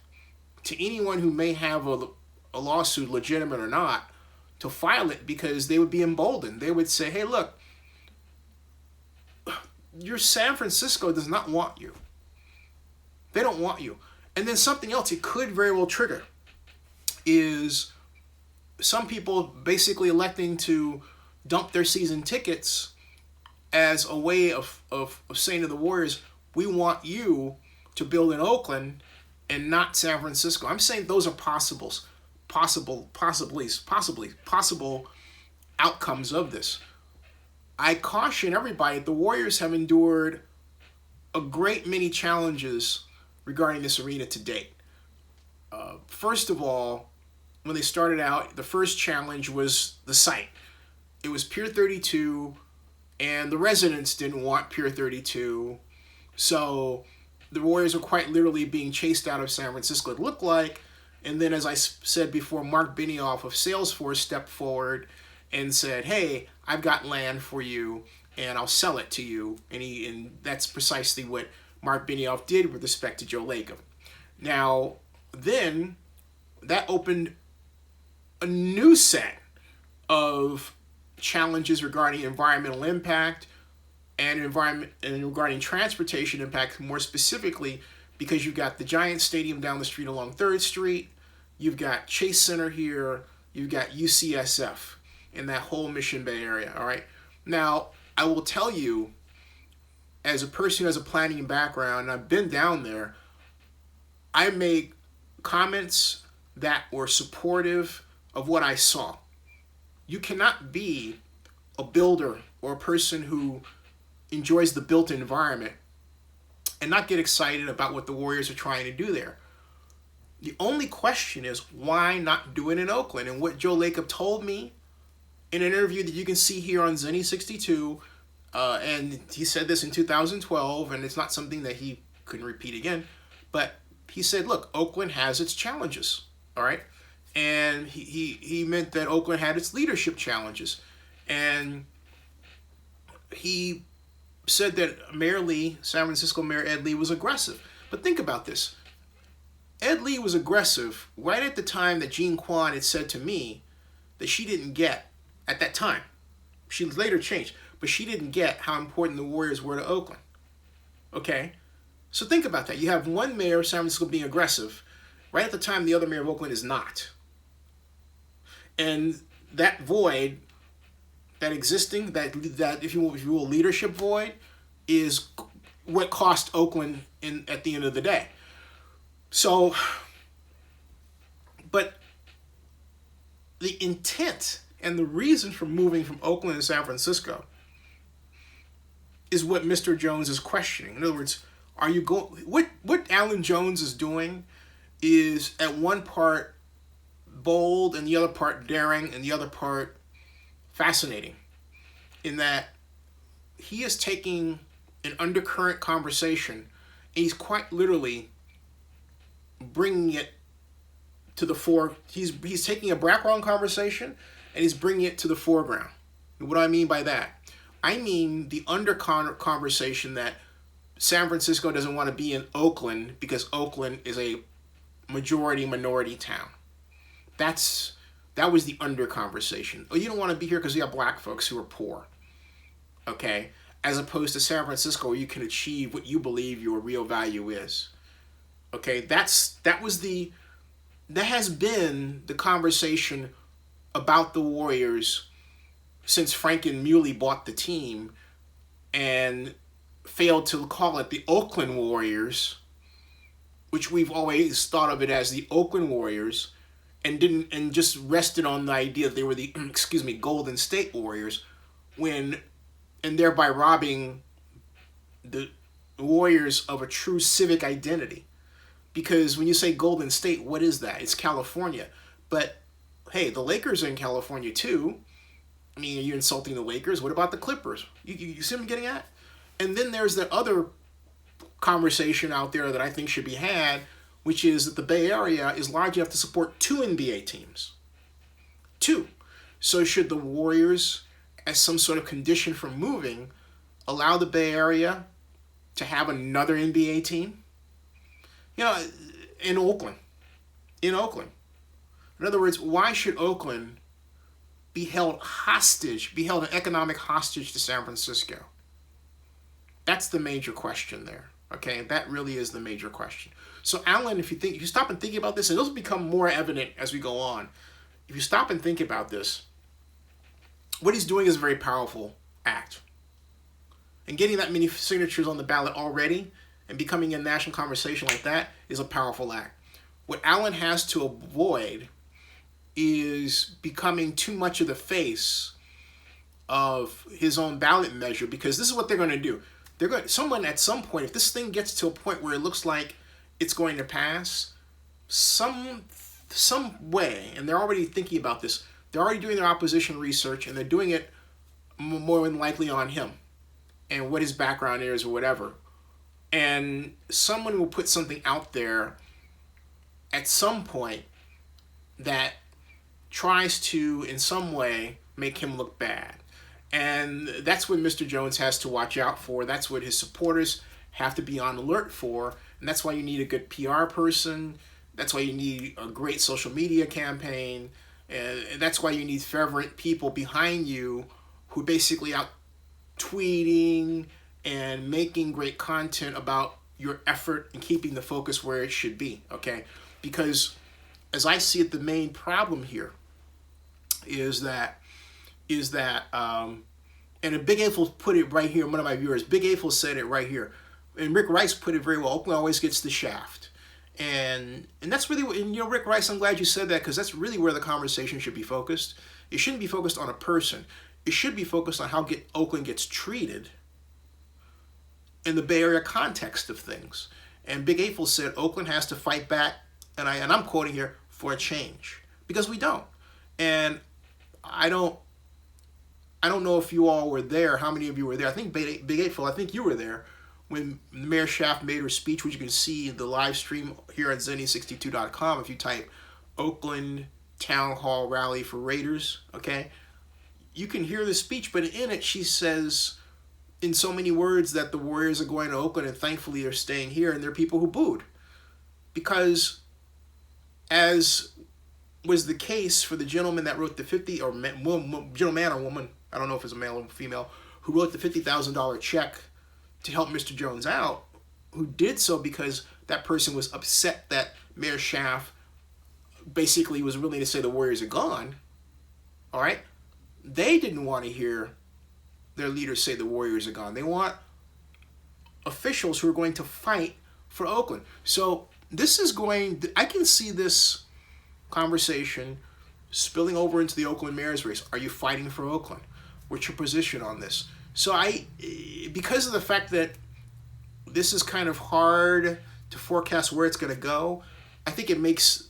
Speaker 1: to anyone who may have a lawsuit, legitimate or not, to file it, because they would be emboldened. They would say, hey, look, your San Francisco does not want you. They don't want you. And then something else it could very well trigger is some people basically electing to dump their season tickets as a way of saying to the Warriors, we want you to build in Oakland and not San Francisco. I'm saying those are possible outcomes of this. I caution everybody, the Warriors have endured a great many challenges regarding this arena to date. First of all, when they started out, the first challenge was the site. It was Pier 32, and the residents didn't want Pier 32, so the Warriors were quite literally being chased out of San Francisco, it looked like. And then, as I said before, Marc Benioff of Salesforce stepped forward and said, hey, I've got land for you, and I'll sell it to you. And that's precisely what Marc Benioff did with respect to Joe Lacob. Now, then, that opened a new set of challenges regarding environmental impact and regarding transportation impact, more specifically, because you've got the Giants Stadium down the street along 3rd Street, you've got Chase Center here, you've got UCSF in that whole Mission Bay area, all right? Now, I will tell you, as a person who has a planning background, and I've been down there, I made comments that were supportive of what I saw. You cannot be a builder or a person who enjoys the built environment and not get excited about what the Warriors are trying to do there. The only question is, why not do it in Oakland? And what Joe Lacob told me in an interview that you can see here on Zenny 62, and he said this in 2012, and it's not something that he couldn't repeat again, but he said, look, Oakland has its challenges, all right? And he meant that Oakland had its leadership challenges. And he said that Mayor Lee, San Francisco Mayor Ed Lee, was aggressive. But think about this. Ed Lee was aggressive right at the time that Jean Quan had said to me that she didn't get, at that time, she later changed, but she didn't get how important the Warriors were to Oakland. Okay? So think about that. You have one mayor of San Francisco being aggressive right at the time the other mayor of Oakland is not. And that void, that existing, that if you will, leadership void, is what cost Oakland at the end of the day. So, but the intent and the reason for moving from Oakland to San Francisco is what Mr. Jones is questioning. In other words, are you going? What Alan Jones is doing is at one part bold and the other part daring and the other part fascinating, in that he is taking an undercurrent conversation and he's quite literally bringing it to the fore. He's taking a background conversation and he's bringing it to the foreground. And what do I mean by that? I mean the undercurrent conversation that San Francisco doesn't want to be in Oakland because Oakland is a majority minority town. That was the under conversation. Oh, you don't want to be here because you have black folks who are poor. Okay? As opposed to San Francisco, where you can achieve what you believe your real value is. Okay? That has been the conversation about the Warriors since Frank and Muley bought the team and failed to call it the Oakland Warriors, which we've always thought of it as the Oakland Warriors, and just rested on the idea that they were the Golden State Warriors, and thereby robbing the Warriors of a true civic identity. Because when you say Golden State, what is that? It's California. But hey, the Lakers are in California too. I mean, are you insulting the Lakers? What about the Clippers? You see what I'm getting at? And then there's that other conversation out there that I think should be had, which is that the Bay Area is large enough to support 2 NBA teams. 2. So should the Warriors, as some sort of condition for moving, allow the Bay Area to have another NBA team? You know, in Oakland. In Oakland. In other words, why should Oakland be held an economic hostage to San Francisco? That's the major question there. Okay, that really is the major question. So Alan, if you stop and think about this, and this will become more evident as we go on. If you stop and think about this, what he's doing is a very powerful act. And getting that many signatures on the ballot already and becoming a national conversation like that is a powerful act. What Alan has to avoid is becoming too much of the face of his own ballot measure, because this is what they're going to do. Someone at some point, if this thing gets to a point where it looks like it's going to pass, some way, and they're already thinking about this, they're already doing their opposition research, and they're doing it more than likely on him and what his background is or whatever. And someone will put something out there at some point that tries to, in some way, make him look bad. And that's what Mr. Jones has to watch out for. That's what his supporters have to be on alert for. And that's why you need a good PR person. That's why you need a great social media campaign. And that's why you need fervent people behind you who basically out tweeting and making great content about your effort and keeping the focus where it should be, okay? Because as I see it, the main problem here is that and Big April put it right here, one of my viewers, Big April said it right here, and Rick Rice put it very well, Oakland always gets the shaft. And that's really, and Rick Rice, I'm glad you said that, because that's really where the conversation should be focused. It shouldn't be focused on a person. It should be focused on how Oakland gets treated in the Bay Area context of things. And Big April said Oakland has to fight back, and I'm quoting here, for a change, because we don't. And I don't know if you all were there, how many of you were there. I think Big April, I think you were there when Mayor Schaaf made her speech, which you can see in the live stream here at Zenny62.com if you type Oakland Town Hall Rally for Raiders, okay? You can hear the speech, but in it she says in so many words that the Warriors are going to Oakland and thankfully they're staying here, and there are people who booed. Because as was the case for the gentleman that wrote the gentleman or woman, I don't know if it's a male or female, who wrote the $50,000 check to help Mr. Jones out, who did so because that person was upset that Mayor Schaaf basically was willing to say the Warriors are gone, all right? They didn't want to hear their leaders say the Warriors are gone. They want officials who are going to fight for Oakland. So this is I can see this conversation spilling over into the Oakland mayor's race. Are you fighting for Oakland? What's your position on this? So because of the fact that this is kind of hard to forecast where it's going to go, I think it makes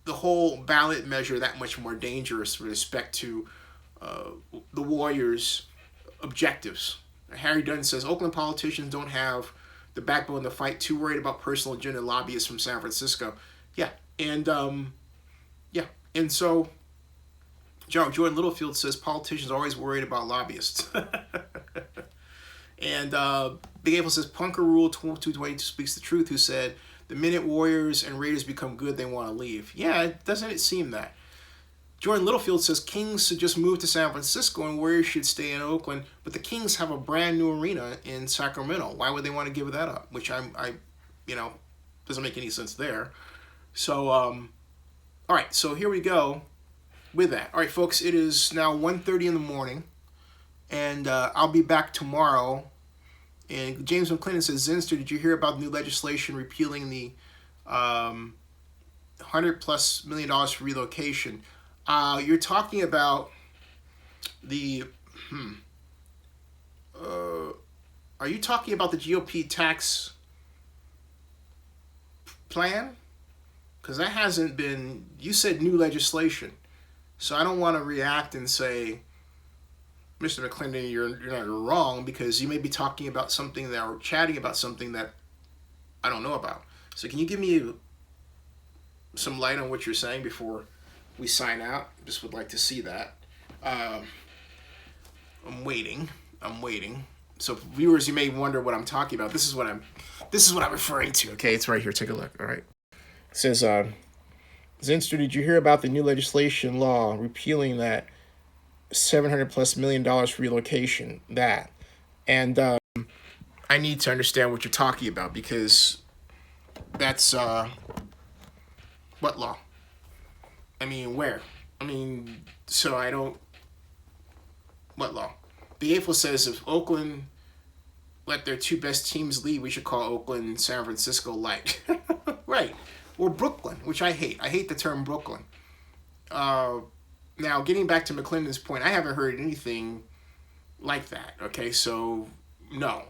Speaker 1: the whole ballot measure that much more dangerous with respect to the Warriors' objectives. Harry Dunn says, Oakland politicians don't have the backbone to fight, too worried about personal agenda lobbyists from San Francisco. Yeah, and so Jordan Littlefield says politicians are always worried about lobbyists. And Big Apple says Punker Rule 222 speaks the truth, who said the minute Warriors and Raiders become good, they want to leave. Yeah, doesn't it seem that? Jordan Littlefield says Kings should just move to San Francisco and Warriors should stay in Oakland, but the Kings have a brand new arena in Sacramento. Why would they want to give that up? Which doesn't make any sense there. So, all right, so here we go with that. All right, folks, it is now 1:30 in the morning, and I'll be back tomorrow. And James McClendon says, Zinster, did you hear about new legislation repealing the $100+ million for relocation? You're talking about the, are you talking about the GOP tax plan? Because that hasn't been, you said new legislation. So I don't want to react and say, Mr. McClendon, you're not wrong, because you may be talking about something that, or chatting about something that I don't know about. So can you give me some light on what you're saying before we sign out. Just would like to see that. I'm waiting. So viewers, you may wonder what I'm talking about. This is what I'm referring to. Okay, it's right here. Take a look. All right. It says, Zinster, did you hear about the new legislation law repealing that $700+ million for relocation? That. And I need to understand what you're talking about, because that's what law? I mean, where? I mean, so I don't. What law? The AFL says if Oakland let their two best teams leave, we should call Oakland San Francisco light. Right. Or Brooklyn, which I hate. I hate the term Brooklyn. Now, getting back to McClendon's point, I haven't heard anything like that. Okay, so no,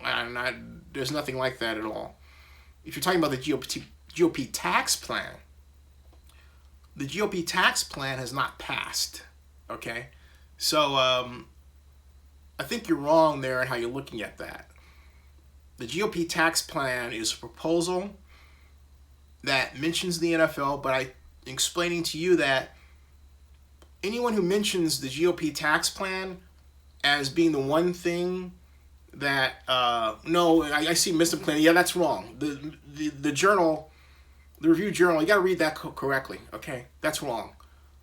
Speaker 1: there's nothing like that at all. If you're talking about the GOP tax plan, the GOP tax plan has not passed. Okay, so I think you're wrong there in how you're looking at that. The GOP tax plan is a proposal that mentions the NFL, but I'm explaining to you that anyone who mentions the GOP tax plan as being the one thing that, no, I see Mr. McClendon, yeah, that's wrong. The journal, the Review Journal, you got to read that correctly, okay? That's wrong.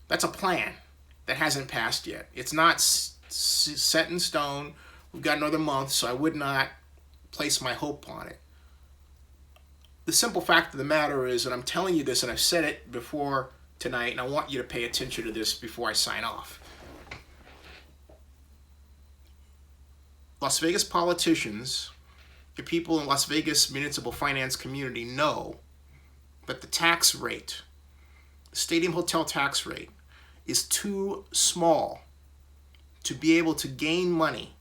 Speaker 1: That's a plan that hasn't passed yet. It's not set in stone. We've got another month, so I would not place my hope on it. The simple fact of the matter is, and I'm telling you this, and I've said it before tonight, and I want you to pay attention to this before I sign off. Las Vegas politicians, the people in Las Vegas municipal finance community know that the tax rate, the stadium hotel tax rate, is too small to be able to gain money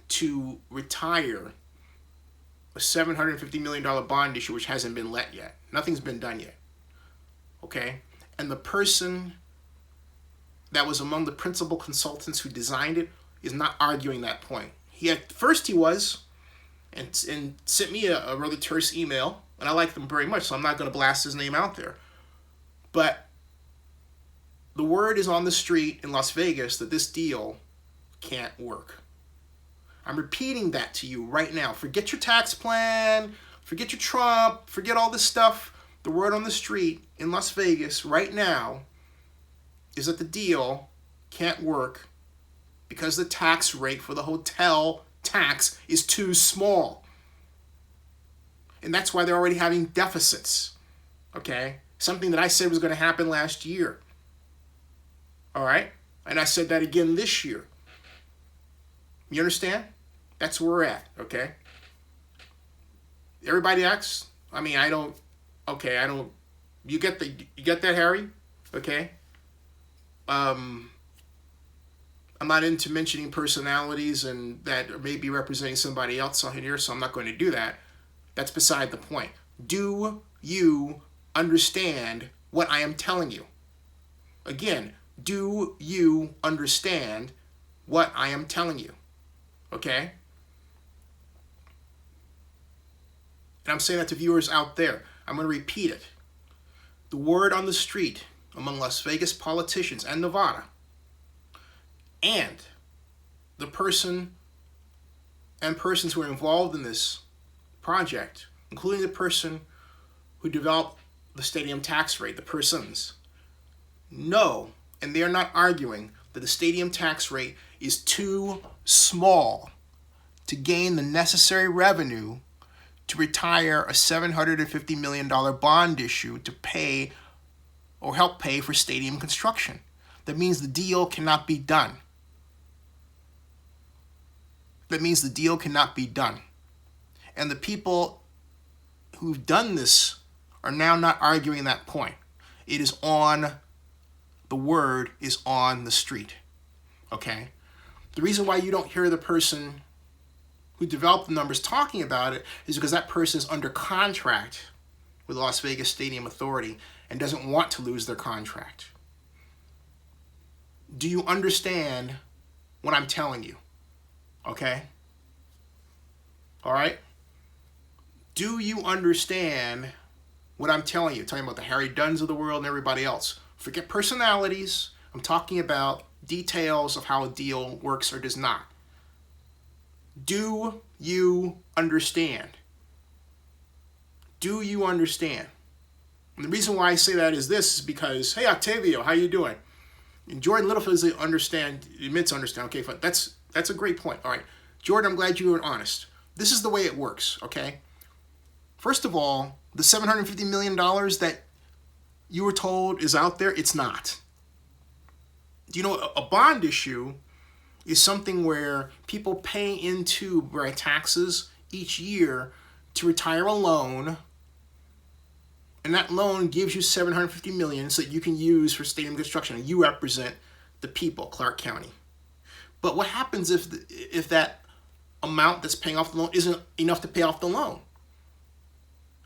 Speaker 1: to retire a $750 million bond issue which hasn't been let yet. Nothing's been done yet. Okay? And the person that was among the principal consultants who designed it is not arguing that point. First he was, and sent me a rather terse email, and I like them very much, so I'm not going to blast his name out there. But the word is on the street in Las Vegas that this deal can't work. I'm repeating that to you right now. Forget your tax plan, forget your Trump, forget all this stuff. The word on the street in Las Vegas right now is that the deal can't work because the tax rate for the hotel tax is too small. And that's why they're already having deficits. Okay? Something that I said was going to happen last year. All right? And I said that again this year. You understand? That's where we're at, okay? Everybody acts. I mean, I don't. You get that, Harry? Okay. I'm not into mentioning personalities and that may be representing somebody else on here, so I'm not going to do that. That's beside the point. Do you understand what I am telling you? Again, do you understand what I am telling you? Okay? And I'm saying that to viewers out there. I'm going to repeat it. The word on the street among Las Vegas politicians and Nevada, and the person and persons who are involved in this project, including the person who developed the stadium tax rate, the persons, know, and they are not arguing, that the stadium tax rate is too small to gain the necessary revenue to retire a $750 million bond issue to pay or help pay for stadium construction. That means the deal cannot be done. And the people who've done this are now not arguing that point. It is on, the word is on the street. Okay? The reason why you don't hear the person who developed the numbers talking about it is because that person is under contract with the Las Vegas Stadium Authority and doesn't want to lose their contract. Do you understand what I'm telling you? Okay? All right? Do you understand what I'm telling you? Talking about the Harry Dunns of the world and everybody else. Forget personalities. I'm talking about details of how a deal works or does not. Do you understand? Do you understand? And the reason why I say that is this is because, hey, Octavio, how you doing? And Jordan Littlefield admits to understand. Okay, fine. That's a great point. All right. Jordan, I'm glad you were honest. This is the way it works, okay? First of all, the $750 million that you were told is out there, it's not. Do you know a bond issue is something where people pay into taxes each year to retire a loan, and that loan gives you $750 million so that you can use for stadium construction, and you represent the people, Clark County. But what happens if that amount that's paying off the loan isn't enough to pay off the loan?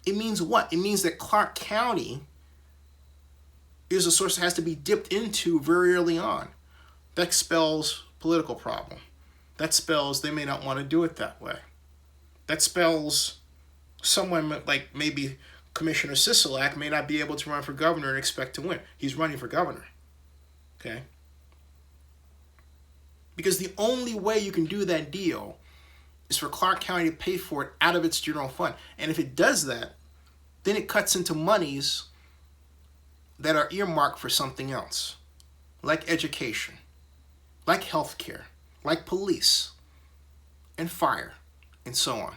Speaker 1: It means what? It means that Clark County is a source that has to be dipped into very early on. That spells political problem. That spells they may not want to do it that way. That spells someone like maybe Commissioner Sisolak may not be able to run for governor and expect to win. He's running for governor. Okay? Because the only way you can do that deal is for Clark County to pay for it out of its general fund. And if it does that, then it cuts into monies that are earmarked for something else, like education, like healthcare, like police, and fire, and so on.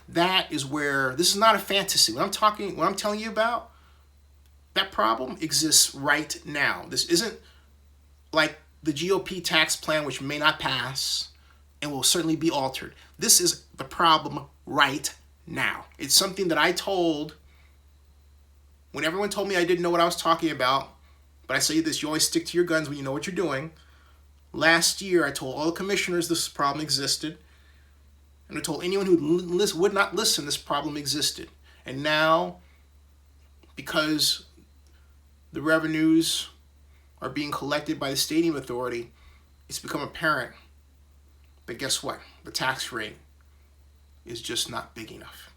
Speaker 1: That is where, this is not a fantasy. What I'm telling you about, that problem exists right now. This isn't like the GOP tax plan, which may not pass and will certainly be altered. This is the problem right now. It's something that I told when everyone told me I didn't know what I was talking about. But I say this, you always stick to your guns when you know what you're doing. Last year, I told all the commissioners this problem existed. And I told anyone who would not listen, this problem existed. And now, because the revenues are being collected by the stadium authority, it's become apparent that guess what? The tax rate is just not big enough.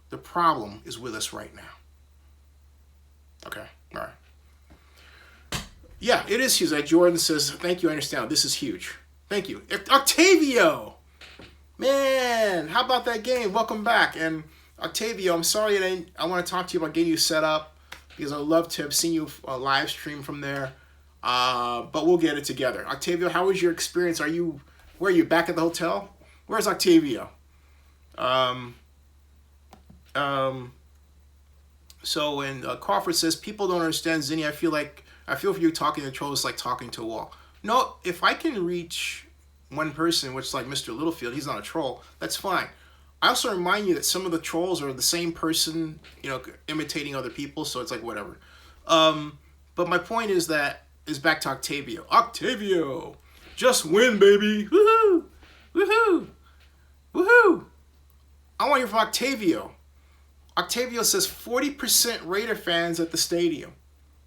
Speaker 1: The problem is with us right now. Okay, all right. Yeah, it is huge. Like Jordan says, thank you, I understand. This is huge. Thank you. Octavio! Man, how about that game? Welcome back. And Octavio, I'm sorry I want to talk to you about getting you set up because I'd love to have seen you live stream from there. But we'll get it together. Octavio, how was your experience? Where are you, back at the hotel? Where's Octavio? So when Crawford says, people don't understand Zinni, I feel for you talking to trolls like talking to a wall. No, if I can reach one person, which is like Mr. Littlefield, he's not a troll, that's fine. I also remind you that some of the trolls are the same person, imitating other people, so it's like whatever. But my point is back to Octavio. Octavio, just win, baby. Woohoo! Woohoo! Woohoo! I want to hear from Octavio. Octavio says 40% Raider fans at the stadium.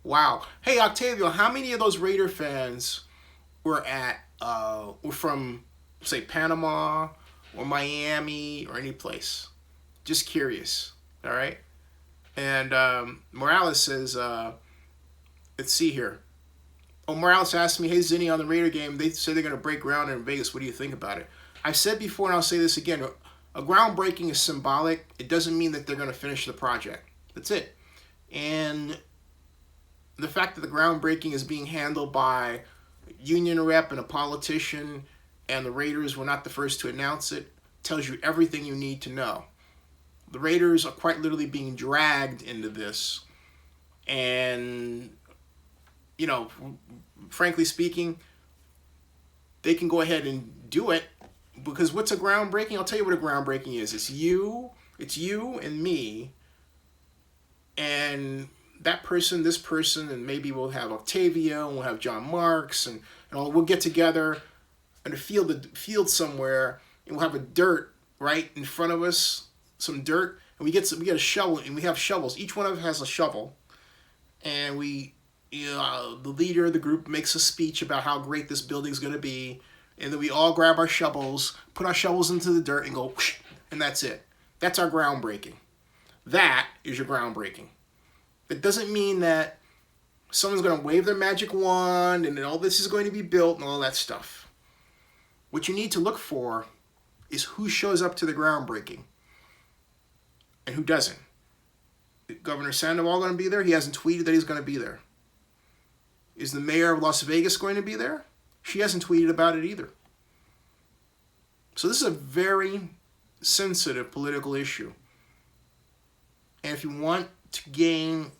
Speaker 1: Wow. Hey, Octavio, how many of those Raider fans were from, say, Panama or Miami or any place? Just curious. All right? And Morales says, let's see here. Oh, Morales asked me, hey, Zinni, on the Raider game, they said they're going to break ground in Vegas. What do you think about it? I've said before, and I'll say this again. A groundbreaking is symbolic. It doesn't mean that they're going to finish the project. That's it. And the fact that the groundbreaking is being handled by a union rep and a politician, and the Raiders were not the first to announce it, tells you everything you need to know. The Raiders are quite literally being dragged into this. And, frankly speaking, they can go ahead and do it. Because what's a groundbreaking? I'll tell you what a groundbreaking is. It's you and me, and that person, this person, and maybe we'll have Octavio, and we'll have John Marks, and we'll get together in a field somewhere, and we'll have a dirt right in front of us, some dirt, and we get a shovel, and we have shovels. Each one of us has a shovel, and the leader of the group makes a speech about how great this building's going to be. And then we all grab our shovels, put our shovels into the dirt, and go, whoosh, and that's it. That's our groundbreaking. That is your groundbreaking. That doesn't mean that someone's going to wave their magic wand and all this is going to be built and all that stuff. What you need to look for is who shows up to the groundbreaking and who doesn't. Governor Sandoval going to be there? He hasn't tweeted that he's going to be there. Is the mayor of Las Vegas going to be there? She hasn't tweeted about it either. So this is a very sensitive political issue. And if you want to gain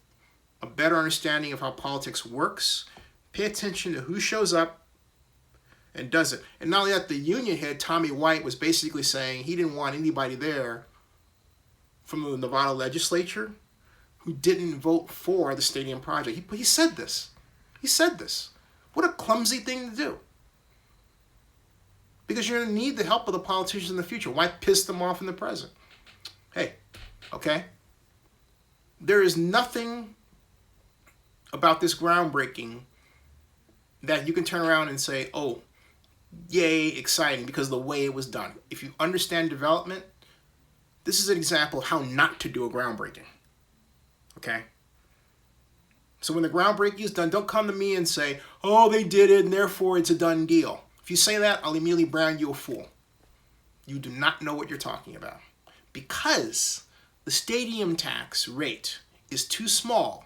Speaker 1: a better understanding of how politics works, pay attention to who shows up and does it. And not only that, the union head, Tommy White, was basically saying he didn't want anybody there from the Nevada legislature who didn't vote for the stadium project. He said this. He said this. What a clumsy thing to do. Because you're going to need the help of the politicians in the future. Why piss them off in the present? Hey, okay? There is nothing about this groundbreaking that you can turn around and say, oh, yay, exciting, because of the way it was done. If you understand development, this is an example of how not to do a groundbreaking. Okay? So when the groundbreaking is done, don't come to me and say, oh, they did it, and therefore it's a done deal. If you say that, I'll immediately brand you a fool. You do not know what you're talking about. Because the stadium tax rate is too small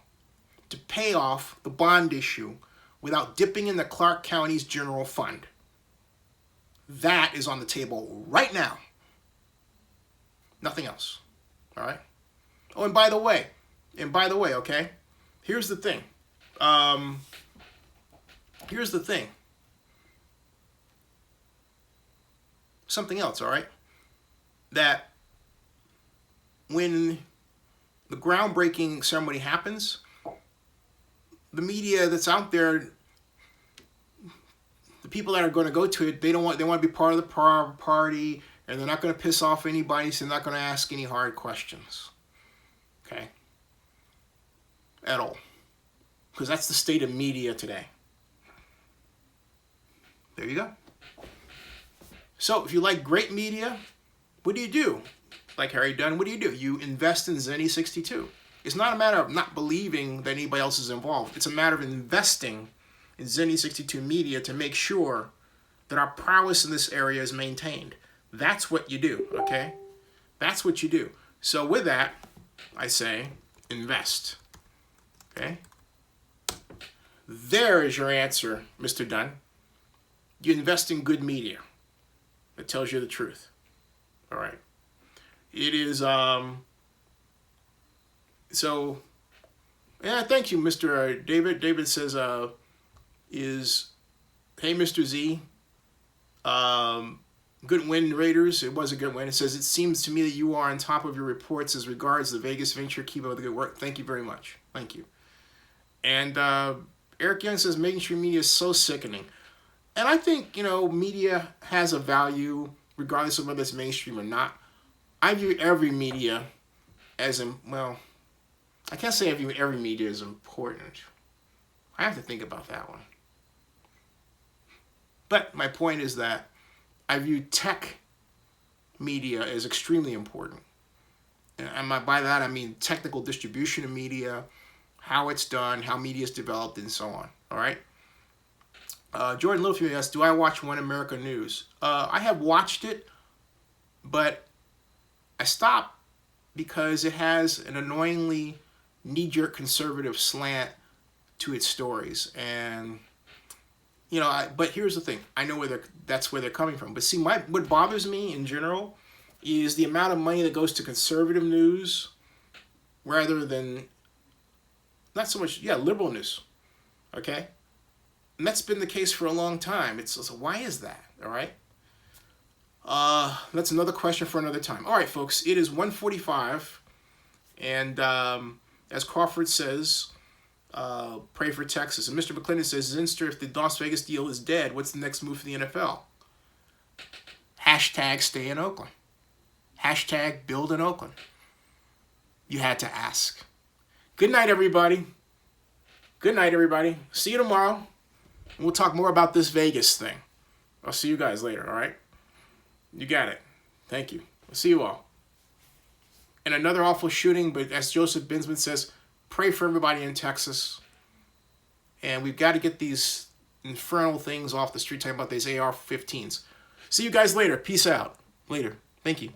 Speaker 1: to pay off the bond issue without dipping in the Clark County's general fund. That is on the table right now. Nothing else. All right? Oh, and by the way, okay? Here's the thing. Something else, all right? That when the groundbreaking ceremony happens, the media that's out there, the people that are going to go to it, they want to be part of the party, and they're not going to piss off anybody, so they're not going to ask any hard questions. Okay? At all. Because that's the state of media today. There you go. So, if you like great media, what do? Like Harry Dunn, what do? You invest in Zenny 62. It's not a matter of not believing that anybody else is involved. It's a matter of investing in Zenny 62 media to make sure that our prowess in this area is maintained. That's what you do, okay? That's what you do. So with that, I say, invest. Okay? There is your answer, Mr. Dunn. You invest in good media. It tells you the truth. All right. It is, so, yeah, thank you, Mr. David. David says, hey, Mr. Z, good win, Raiders. It was a good win. It says, it seems to me that you are on top of your reports as regards the Vegas venture. Keep up the good work. Thank you very much. Thank you. And Eric Young says, mainstream media is so sickening. And I think, media has a value, regardless of whether it's mainstream or not. I view every media as, I can't say I view every media as important. I have to think about that one. But my point is that I view tech media as extremely important. And by that I mean technical distribution of media, how it's done, how media is developed, and so on. All right? Jordan Littlefield asks, do I watch One America News? I have watched it, but I stopped because it has an annoyingly knee-jerk conservative slant to its stories. And, but here's the thing. I know that's where they're coming from. But see, what bothers me in general is the amount of money that goes to conservative news rather than, not so much, liberal news. Okay? And that's been the case for a long time. So why is that? All right? That's another question for another time. All right, folks. It is 1:45. And as Crawford says, pray for Texas. And Mr. McClendon says, Zinster, if the Las Vegas deal is dead, what's the next move for the NFL? Hashtag stay in Oakland. Hashtag build in Oakland. You had to ask. Good night, everybody. Good night, everybody. See you tomorrow. And we'll talk more about this Vegas thing. I'll see you guys later, all right? You got it. Thank you. I'll see you all. And another awful shooting, but as Joseph Binsman says, Pray for everybody in Texas. And we've got to get these infernal things off the street, talking about these AR-15s. See you guys later. Peace out. Later. Thank you.